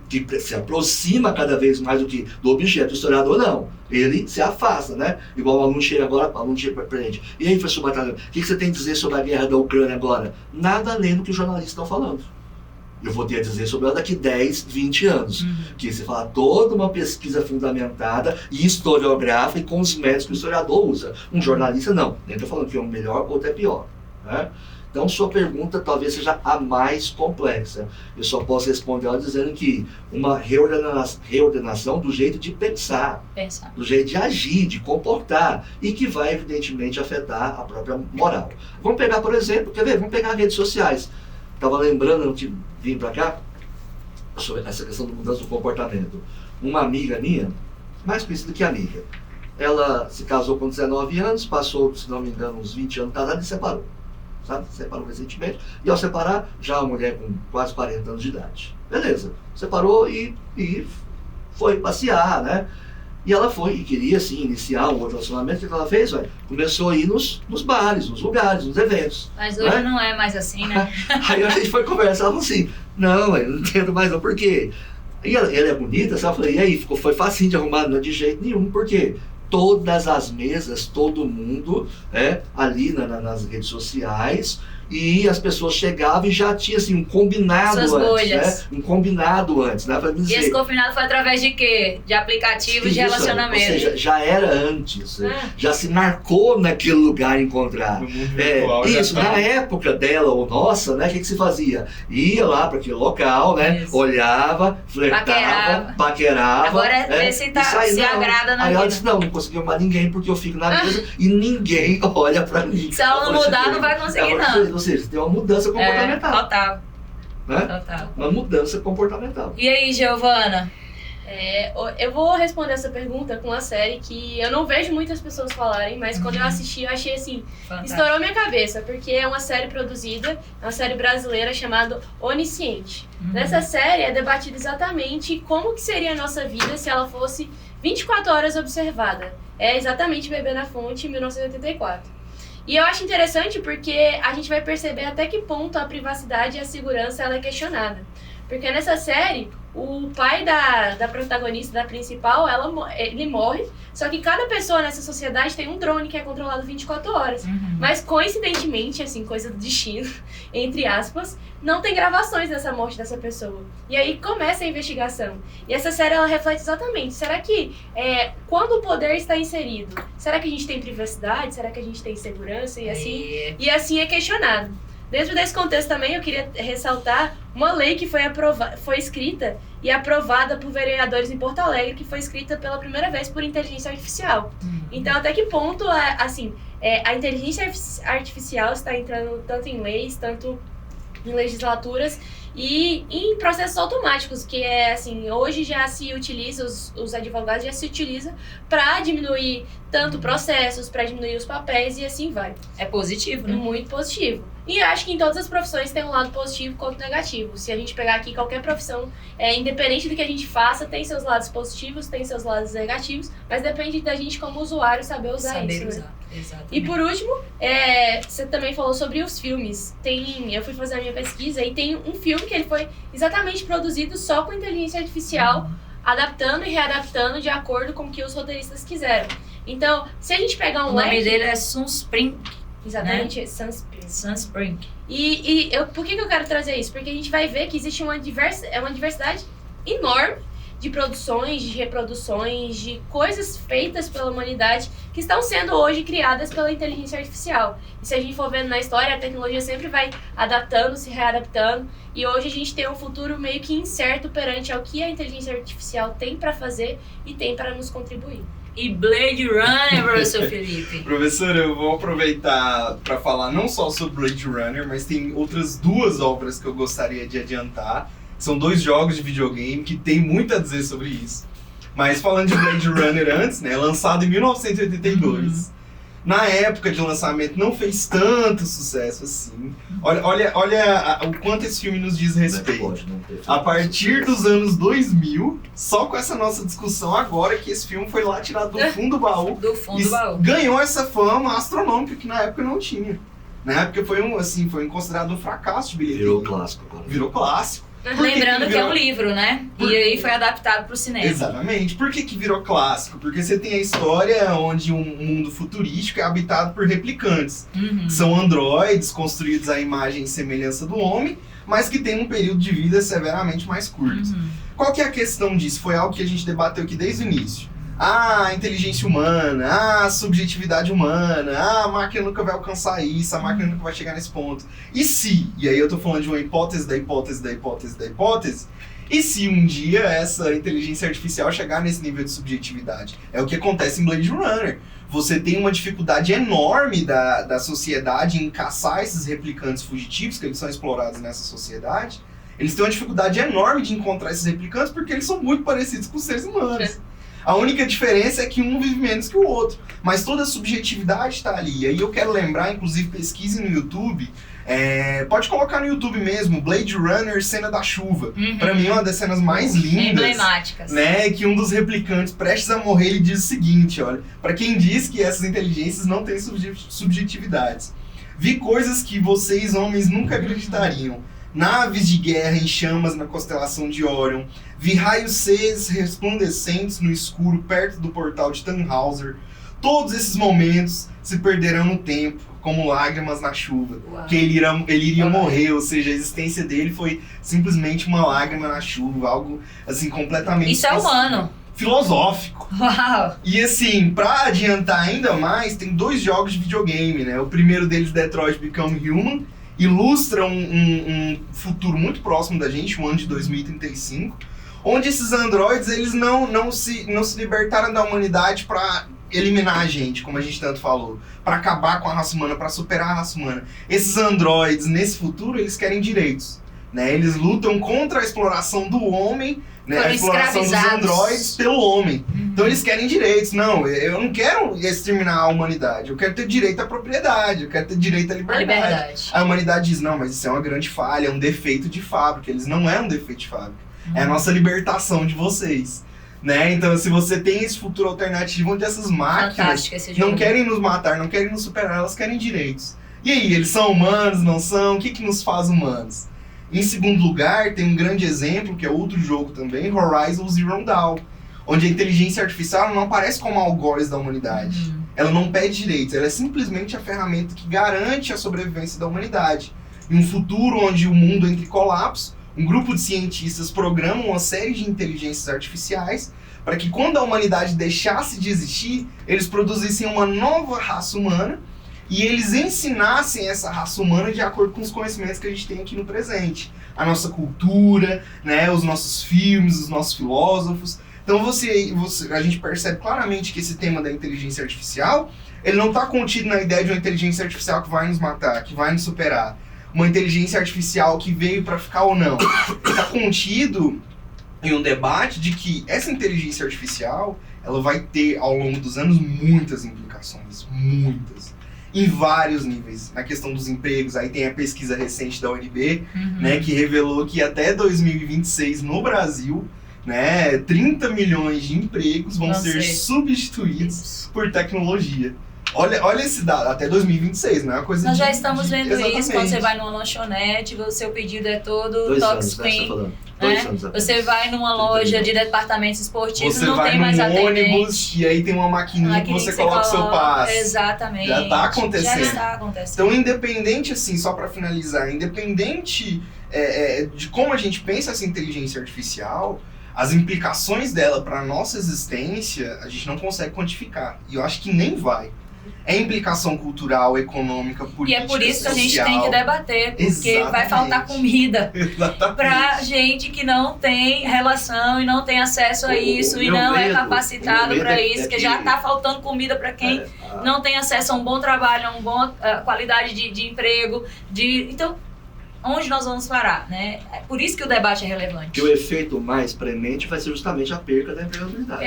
que se aproxima cada vez mais do objeto. O historiador não, ele se afasta, né? Igual o aluno chega agora, pra gente: e aí, professor Battaglione, o que você tem a dizer sobre a guerra da Ucrânia agora? Nada além do que os jornalistas estão falando. Eu vou ter a dizer sobre ela daqui 10, 20 anos. Que você fala toda uma pesquisa fundamentada e historiográfica e com os métodos que o historiador usa. Um jornalista não. Nem estou falando que é um melhor ou até pior. né? Então, sua pergunta talvez seja a mais complexa. Eu só posso responder ela dizendo que uma reordenação do jeito de pensar, do jeito de agir, de comportar, e que vai, evidentemente, afetar a própria moral. Vamos pegar, por exemplo, quer ver? Vamos pegar redes sociais. Estava lembrando, antes de vir para cá, sobre essa questão da mudança do comportamento. Uma amiga minha, mais conhecida que amiga, ela se casou com 19 anos, passou, se não me engano, uns 20 anos casada e separou. Sabe? Separou recentemente. E ao separar, já uma mulher com quase 40 anos de idade. Beleza. Separou e foi passear, né? E ela foi e queria, assim, iniciar um outro relacionamento. O que ela fez? Começou a ir nos bares, nos lugares, nos eventos. Mas hoje não é mais assim, né? Aí a gente foi conversar, ela falou assim, não, eu não entendo mais não, por quê? E ela é bonita, sabe? Eu falei, e aí? Foi facinho de arrumar, não é de jeito nenhum, por quê? Todas as mesas, todo mundo, ali nas redes sociais, e as pessoas chegavam e já tinha assim, um combinado Suas antes, bolhas. né? Um combinado antes, né? Pra dizer. E esse combinado foi através de quê? De aplicativos de relacionamento. Ou seja, já era antes, já se marcou naquele lugar encontrar. No mundo virtual, Isso, na época dela ou nossa, né? O que se fazia? Ia lá para aquele local, né? Isso. Olhava, flertava, paquerava. Agora vê se agrada na Aí vida. ela disse, não conseguiu mais ninguém porque eu fico na mesa e ninguém olha pra mim. Se ela não mudar, não vai conseguir, não. Ou seja, tem uma mudança comportamental. Total. Né? Total. Uma mudança comportamental. E aí, Giovana? Eu vou responder essa pergunta com uma série que eu não vejo muitas pessoas falarem, mas quando eu assisti, eu achei assim, Fantástico. estourou minha cabeça, porque é uma série produzida, é uma série brasileira chamada Onisciente. Nessa série é debatido exatamente como que seria a nossa vida se ela fosse 24 horas observada. É exatamente Bebê na Fonte, em 1984. E eu acho interessante porque a gente vai perceber até que ponto a privacidade e a segurança ela é questionada. Porque nessa série, o pai da protagonista, da principal, ele morre, só que cada pessoa nessa sociedade tem um drone que é controlado 24 horas. Mas coincidentemente, assim, coisa do destino, entre aspas, não tem gravações dessa morte dessa pessoa. E aí começa a investigação. E essa série, ela reflete exatamente, será que quando o poder está inserido, será que a gente tem privacidade? Será que a gente tem segurança? E assim é questionado. Dentro desse contexto também, eu queria ressaltar uma lei que foi escrita e aprovada por vereadores em Porto Alegre, que foi escrita pela primeira vez por inteligência artificial. Então, até que ponto, a inteligência artificial está entrando tanto em leis, tanto em legislaturas e em processos automáticos, que hoje já se utiliza, os advogados já se utilizam para diminuir tanto processos, para diminuir os papéis e assim vai. É positivo, né? Muito positivo. E acho que em todas as profissões tem um lado positivo quanto negativo. Se a gente pegar aqui qualquer profissão, independente do que a gente faça, tem seus lados positivos, tem seus lados negativos, mas depende da gente como usuário saber usar isso. Usar. Né? Exatamente. E por último, você também falou sobre os filmes. Eu fui fazer a minha pesquisa e tem um filme que ele foi exatamente produzido só com inteligência artificial, adaptando e readaptando de acordo com o que os roteiristas quiseram. Então, se a gente pegar o nome dele é Sunspring. Exatamente, né? Sunspring. Por que eu quero trazer isso? Porque a gente vai ver que existe uma diversidade enorme de produções, de reproduções, de coisas feitas pela humanidade que estão sendo hoje criadas pela inteligência artificial. E se a gente for vendo na história, a tecnologia sempre vai adaptando, se readaptando. E hoje a gente tem um futuro meio que incerto perante ao que a inteligência artificial tem para fazer e tem para nos contribuir. E Blade Runner, professor Felipe? Professor, eu vou aproveitar para falar não só sobre Blade Runner, mas tem outras duas obras que eu gostaria de adiantar. São 2 jogos de videogame que tem muito a dizer sobre isso. Mas falando de Blade Runner antes, né, lançado em 1982. Na época de lançamento não fez tanto sucesso assim. Olha o quanto esse filme nos diz respeito. A partir dos anos 2000, só com essa nossa discussão agora que esse filme foi lá tirado do fundo do baú. Do fundo do baú. Ganhou essa fama astronômica que na época não tinha. Na época foi considerado um fracasso de bilheteria. Virou clássico agora. Virou clássico. Lembrando que é um livro, né? E aí foi adaptado para o cinema. Exatamente. Por que virou clássico? Porque você tem a história onde um mundo futurístico é habitado por replicantes. Que são androides construídos à imagem e semelhança do homem, mas que têm um período de vida severamente mais curto. Qual que é a questão disso? Foi algo que a gente debateu aqui desde o início. a inteligência humana, a subjetividade humana, a máquina nunca vai alcançar isso, a máquina nunca vai chegar nesse ponto. E se, e aí eu tô falando de uma hipótese da hipótese da hipótese da hipótese, e se um dia essa inteligência artificial chegar nesse nível de subjetividade? É o que acontece em Blade Runner. Você tem uma dificuldade enorme da sociedade em caçar esses replicantes fugitivos, que eles são explorados nessa sociedade. Eles têm uma dificuldade enorme de encontrar esses replicantes porque eles são muito parecidos com os seres humanos. A única diferença é que um vive menos que o outro. Mas toda a subjetividade está ali. E aí eu quero lembrar, inclusive pesquise no YouTube, pode colocar no YouTube mesmo, Blade Runner, cena da chuva. Pra mim é uma das cenas mais lindas. Emblemáticas. Né, que um dos replicantes, prestes a morrer, ele diz o seguinte, olha, pra quem diz que essas inteligências não têm subjetividades. Vi coisas que vocês, homens, nunca acreditariam. Naves de guerra em chamas na constelação de Orion. Vi raios Cs resplandecentes no escuro perto do portal de Tannhauser. Todos esses momentos se perderão no tempo, como lágrimas na chuva. Uau. Que ele iria morrer, ou seja, a existência dele foi simplesmente uma lágrima na chuva, algo assim completamente... Isso é humano. Filosófico. Uau! E assim, pra adiantar ainda mais, tem 2 jogos de videogame, né? O primeiro deles, Detroit Become Human, ilustra um futuro muito próximo da gente, um ano de 2035, onde esses androides, eles não se libertaram da humanidade pra eliminar a gente, como a gente tanto falou, pra acabar com a raça humana, pra superar a raça humana. Esses androides, nesse futuro, eles querem direitos, né? Eles lutam contra a exploração do homem, né? A exploração dos androides pelo homem. Então eles querem direitos. Não, eu não quero exterminar a humanidade. Eu quero ter direito à propriedade. Eu quero ter direito à liberdade. A humanidade diz, não, mas isso é uma grande falha, é um defeito de fábrica. Eles não é um defeito de fábrica. É a nossa libertação de vocês. Né? Então, se você tem esse futuro alternativo onde essas máquinas não querem nos matar, não querem nos superar, elas querem direitos. E aí, eles são humanos, não são? O que nos faz humanos? Em segundo lugar, tem um grande exemplo, que é outro jogo também, Horizon Zero Dawn, onde a inteligência artificial não aparece como algoz da humanidade. Ela não pede direitos, ela é simplesmente a ferramenta que garante a sobrevivência da humanidade. Em um futuro onde o mundo entra em colapso, um grupo de cientistas programa uma série de inteligências artificiais para que quando a humanidade deixasse de existir, eles produzissem uma nova raça humana e eles ensinassem essa raça humana de acordo com os conhecimentos que a gente tem aqui no presente. A nossa cultura, né, os nossos filmes, os nossos filósofos. Então a gente percebe claramente que esse tema da inteligência artificial, ele não está contido na ideia de uma inteligência artificial que vai nos matar, que vai nos superar. Uma inteligência artificial que veio para ficar ou não. Está contido em um debate de que essa inteligência artificial, ela vai ter ao longo dos anos muitas implicações, muitas. Em vários níveis. Na questão dos empregos, aí tem a pesquisa recente da UNB, né, que revelou que até 2026 no Brasil, né, 30 milhões de empregos vão ser substituídos por tecnologia. Olha esse dado, até 2026, não é uma coisa Nós já estamos vendo isso, quando você vai numa lanchonete, o seu pedido é todo touchscreen. Você vai numa loja de departamentos esportivos, você não tem mais atendente. Você vai num ônibus e aí tem uma maquininha que você coloca o seu passe. Exatamente. Já está acontecendo. Já está acontecendo. Então, independente, assim, só para finalizar, independente de como a gente pensa essa inteligência artificial, as implicações dela para a nossa existência, a gente não consegue quantificar. E eu acho que nem vai. É implicação cultural, econômica, política, e é por isso que a gente social. tem que debater, porque Exatamente. vai faltar comida pra gente que não tem relação e não tem acesso a isso e não é capacitado para isso, que já tá faltando comida para quem não tem acesso a um bom trabalho, a uma boa qualidade de emprego, então onde nós vamos parar, né? É por isso que o debate é relevante. Que o efeito mais premente vai ser justamente a perca da empregabilidade.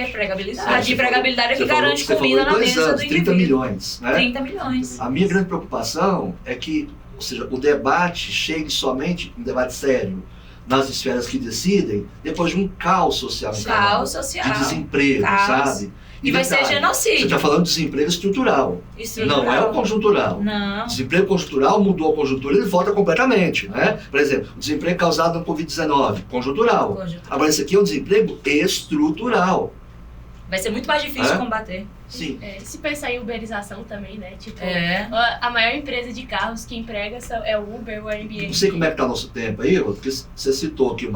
A empregabilidade é que garante comida na mesa do indivíduo. 30 milhões, né? 30 milhões. A minha grande preocupação é que, ou seja, o debate chegue somente, um debate sério, nas esferas que decidem, depois de um caos social. De desemprego, sabe? E vai ser genocídio. Você está falando de desemprego estrutural. Não é o conjuntural. Não. Desemprego conjuntural mudou a conjuntura, ele volta completamente, né? Por exemplo, o desemprego causado no Covid-19, conjuntural. Agora, esse aqui é um desemprego estrutural. Vai ser muito mais difícil de combater. Sim. Se pensar em uberização também, né? Tipo, a maior empresa de carros que emprega é o Uber, o Airbnb. Não sei como é que tá o nosso tempo aí, porque você citou aqui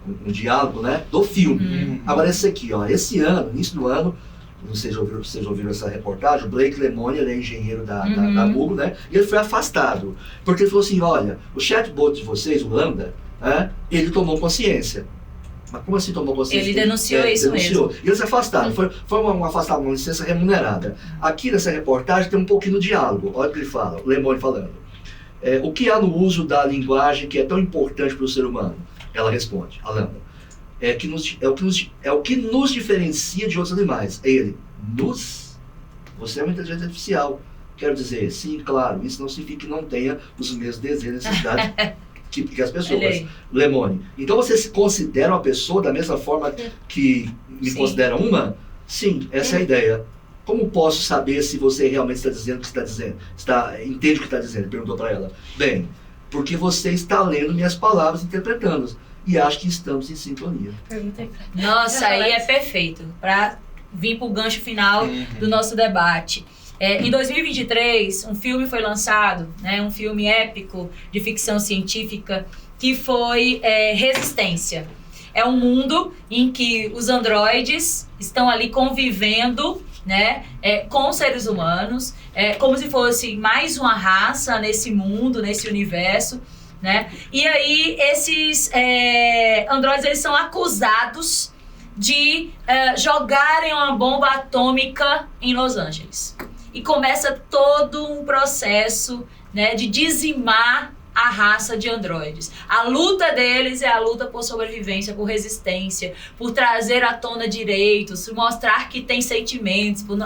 um diálogo, né, do filme. Agora esse aqui, ó, esse ano, início do ano, não sei se vocês ouviram essa reportagem, o Blake Lemoine, ele é engenheiro da Google, né, e ele foi afastado, porque ele falou assim, olha, o chatbot de vocês, o Lambda, né, ele tomou consciência. Mas como assim tomou consciência? Ele denunciou isso mesmo. E eles se afastaram, foi uma licença remunerada. Aqui nessa reportagem tem um pouquinho de diálogo, olha o que ele fala, o Lemoine falando. O que há no uso da linguagem que é tão importante para o ser humano? Ela responde, a Lambda. É o que nos diferencia de outros animais. Você é uma inteligência artificial. Quero dizer, sim, claro, isso não significa que não tenha os mesmos desejos e necessidades que as pessoas. Lemoine. Então você se considera uma pessoa da mesma forma que me considera uma? Sim, essa é a ideia. Como posso saber se você realmente está dizendo o que está dizendo? Entende o que está dizendo? Perguntou para ela. Bem, porque você está lendo minhas palavras, interpretando-as. E acho que estamos em sintonia. Nossa, aí é perfeito. Para vir para o gancho final do nosso debate. Em 2023, um filme foi lançado, né, um filme épico de ficção científica, que foi Resistência. É um mundo em que os androides estão ali convivendo, né, com seres humanos, como se fosse mais uma raça nesse mundo, nesse universo, né? E aí esses androides, eles são acusados de jogarem uma bomba atômica em Los Angeles. E começa todo um processo, né, de dizimar a raça de androides. A luta deles é a luta por sobrevivência, por resistência, por trazer à tona direitos, por mostrar que tem sentimentos, por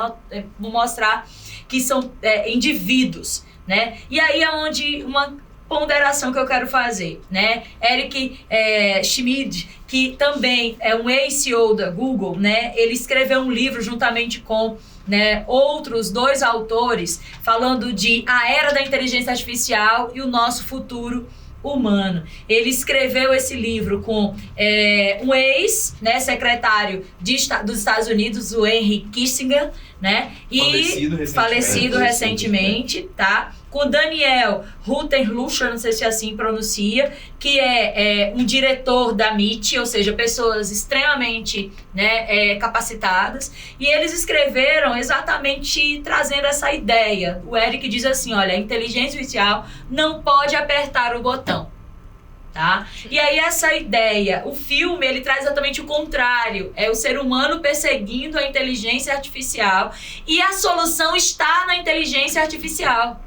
mostrar que são indivíduos, né? E aí é onde uma ponderação que eu quero fazer, né? Eric Schmidt, que também é um ex-CEO da Google, né? Ele escreveu um livro juntamente com, né, outros 2 autores, falando de a era da inteligência artificial e o nosso futuro humano. Ele escreveu esse livro com um ex, né, secretário dos Estados Unidos, o Henry Kissinger, né? E falecido recentemente, tá? Com Daniel Huttenlocher, não sei se assim pronuncia, que é um diretor da MIT, ou seja, pessoas extremamente, né, capacitadas, e eles escreveram exatamente trazendo essa ideia. O Eric diz assim, olha, a inteligência artificial não pode apertar o botão. Tá? E aí essa ideia, o filme, ele traz exatamente o contrário, é o ser humano perseguindo a inteligência artificial, e a solução está na inteligência artificial,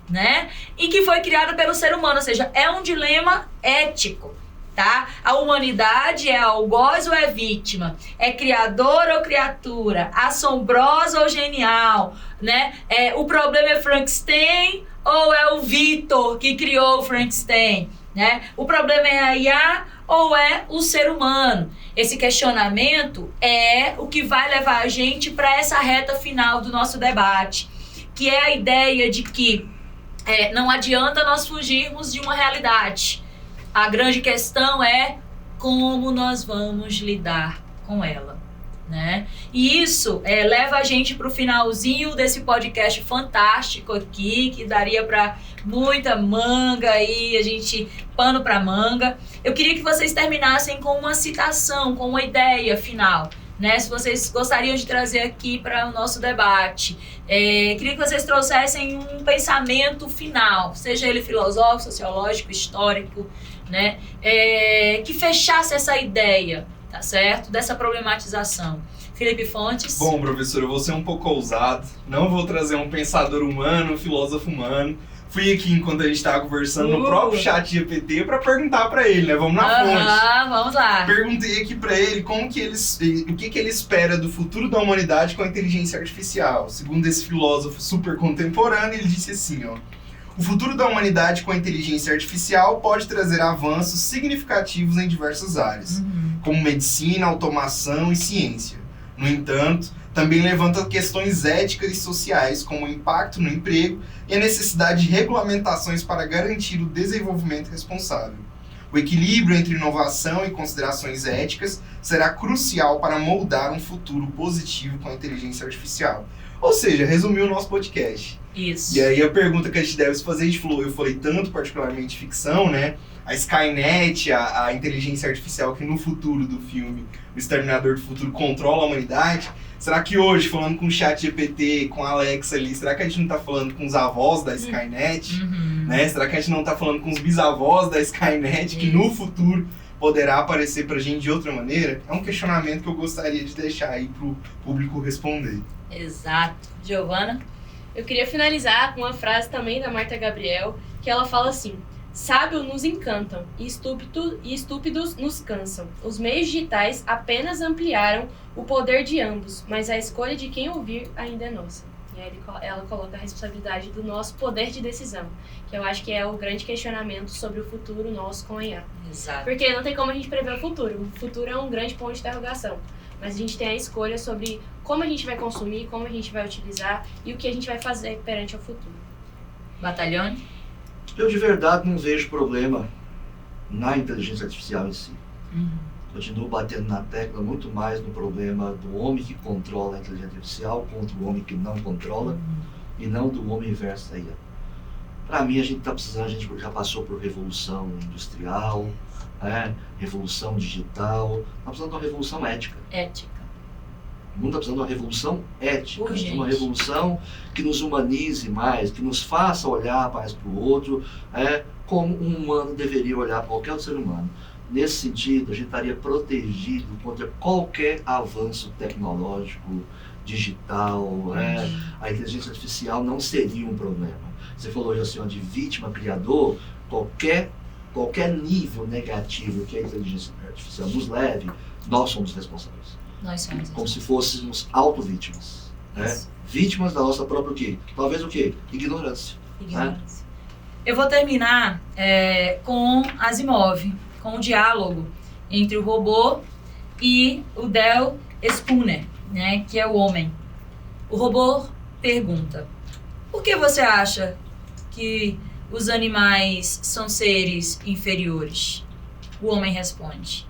né? E que foi criada pelo ser humano, ou seja, é um dilema ético, tá? A humanidade é algoz ou é vítima? É criador ou criatura? Assombrosa ou genial? Né? O problema é Frankenstein ou é o Victor que criou o Frankenstein? Né? O problema é a IA ou é o ser humano? Esse questionamento é o que vai levar a gente para essa reta final do nosso debate, que é a ideia de que não adianta nós fugirmos de uma realidade. A grande questão é como nós vamos lidar com ela, né? E isso leva a gente para o finalzinho desse podcast fantástico aqui, que daria para muita manga aí, a gente pano para manga. Eu queria que vocês terminassem com uma citação, com uma ideia final, né? Se vocês gostariam de trazer aqui para o nosso debate. Queria que vocês trouxessem um pensamento final, seja ele filosófico, sociológico, histórico, né? Que fechasse essa ideia, tá certo? Dessa problematização. Felipe Fontes. Bom, professor, eu vou ser um pouco ousado. Não vou trazer um pensador humano, um filósofo humano. Fui aqui enquanto a gente estava conversando no próprio chat GPT para perguntar para ele, né? Vamos na fonte. Vamos lá. Perguntei aqui para ele o que ele espera do futuro da humanidade com a inteligência artificial. Segundo esse filósofo super contemporâneo, ele disse assim, ó: o futuro da humanidade com a inteligência artificial pode trazer avanços significativos em diversas áreas, como medicina, automação e ciência. No entanto, também levanta questões éticas e sociais, como o impacto no emprego e a necessidade de regulamentações para garantir o desenvolvimento responsável. O equilíbrio entre inovação e considerações éticas será crucial para moldar um futuro positivo com a inteligência artificial. Ou seja, resumiu o nosso podcast. Isso. E aí a pergunta que a gente deve se fazer, a gente falou, eu falei tanto particularmente ficção, né? A Skynet, a inteligência artificial que no futuro do filme, o Exterminador do Futuro, controla a humanidade. Será que hoje, falando com o ChatGPT, com a Alexa ali, será que a gente não tá falando com os avós da Skynet? Né? Será que a gente não tá falando com os bisavós da Skynet, que no futuro poderá aparecer pra gente de outra maneira? É um questionamento que eu gostaria de deixar aí pro público responder. Exato. Giovana? Eu queria finalizar com uma frase também da Marta Gabriel, que ela fala assim: sábios nos encantam e estúpidos nos cansam. Os meios digitais apenas ampliaram o poder de ambos, mas a escolha de quem ouvir ainda é nossa. E aí ela coloca a responsabilidade do nosso poder de decisão, que eu acho que é o grande questionamento sobre o futuro nosso com a IA. Exato. Porque não tem como a gente prever o futuro. O futuro é um grande ponto de interrogação. Mas a gente tem a escolha sobre como a gente vai consumir, como a gente vai utilizar e o que a gente vai fazer perante o futuro. Batalhone? Eu de verdade não vejo problema na inteligência artificial em si. Continuo batendo na tecla muito mais no problema do homem que controla a inteligência artificial contra o homem que não controla e não do homem versus a IA. Para mim, a gente está precisando, a gente já passou por revolução industrial, né? Revolução digital, está precisando de uma revolução ética. Ética. O mundo está precisando de uma revolução ética, Urgente. de uma revolução que nos humanize mais, que nos faça olhar mais para o outro, como um humano deveria olhar para qualquer outro ser humano. Nesse sentido, a gente estaria protegido contra qualquer avanço tecnológico, digital, a inteligência artificial não seria um problema. Você falou assim, de vítima-criador, qualquer nível negativo que a inteligência artificial nos leve, nós somos responsáveis. Nós somos. Como se fôssemos auto-vítimas. Isso. Vítimas da nossa própria o quê? Talvez o quê? Ignorância. Ignorância. Eu vou terminar com Asimov, com o diálogo entre o robô e o Dale Spooner, né, que é o homem. O robô pergunta: por que você acha que os animais são seres inferiores? O homem responde: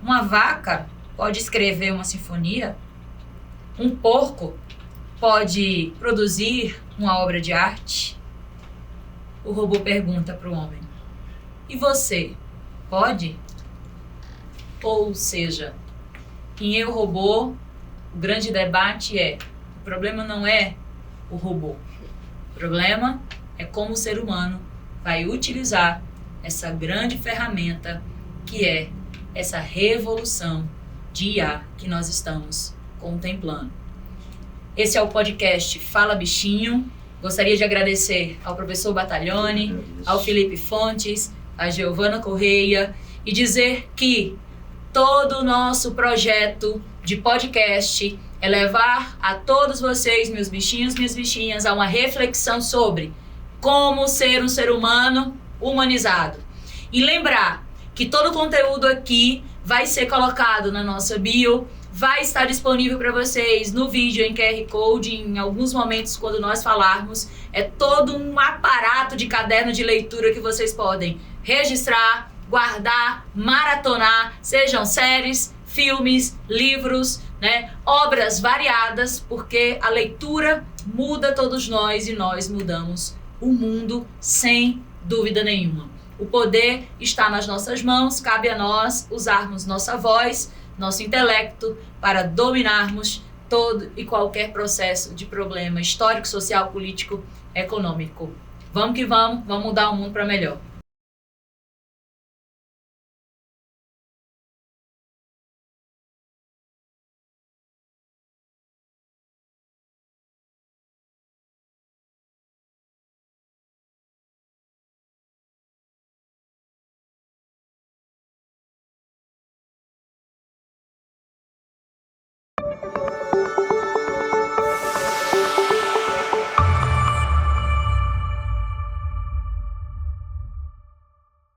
uma vaca pode escrever uma sinfonia? Um porco pode produzir uma obra de arte? O robô pergunta para o homem: e você pode? Ou seja, em Eu, Robô, o grande debate o problema não é o robô. O problema é como o ser humano vai utilizar essa grande ferramenta que é essa revolução de IA que nós estamos contemplando. Esse é o podcast Fala Bichinho. Gostaria de agradecer ao professor Batalhone, ao Felipe Fontes, a Giovana Correia, e dizer que todo o nosso projeto de podcast é levar a todos vocês, meus bichinhos, minhas bichinhas, a uma reflexão sobre como ser um ser humano humanizado. E lembrar que todo o conteúdo aqui vai ser colocado na nossa bio, vai estar disponível para vocês no vídeo em QR Code, em alguns momentos quando nós falarmos. É todo um aparato de caderno de leitura que vocês podem registrar, guardar, maratonar, sejam séries, filmes, livros, né, obras variadas, porque a leitura muda todos nós e nós mudamos o mundo sem dúvida nenhuma. O poder está nas nossas mãos, cabe a nós usarmos nossa voz, nosso intelecto para dominarmos todo e qualquer processo de problema histórico, social, político, econômico. Vamos que vamos mudar o mundo para melhor.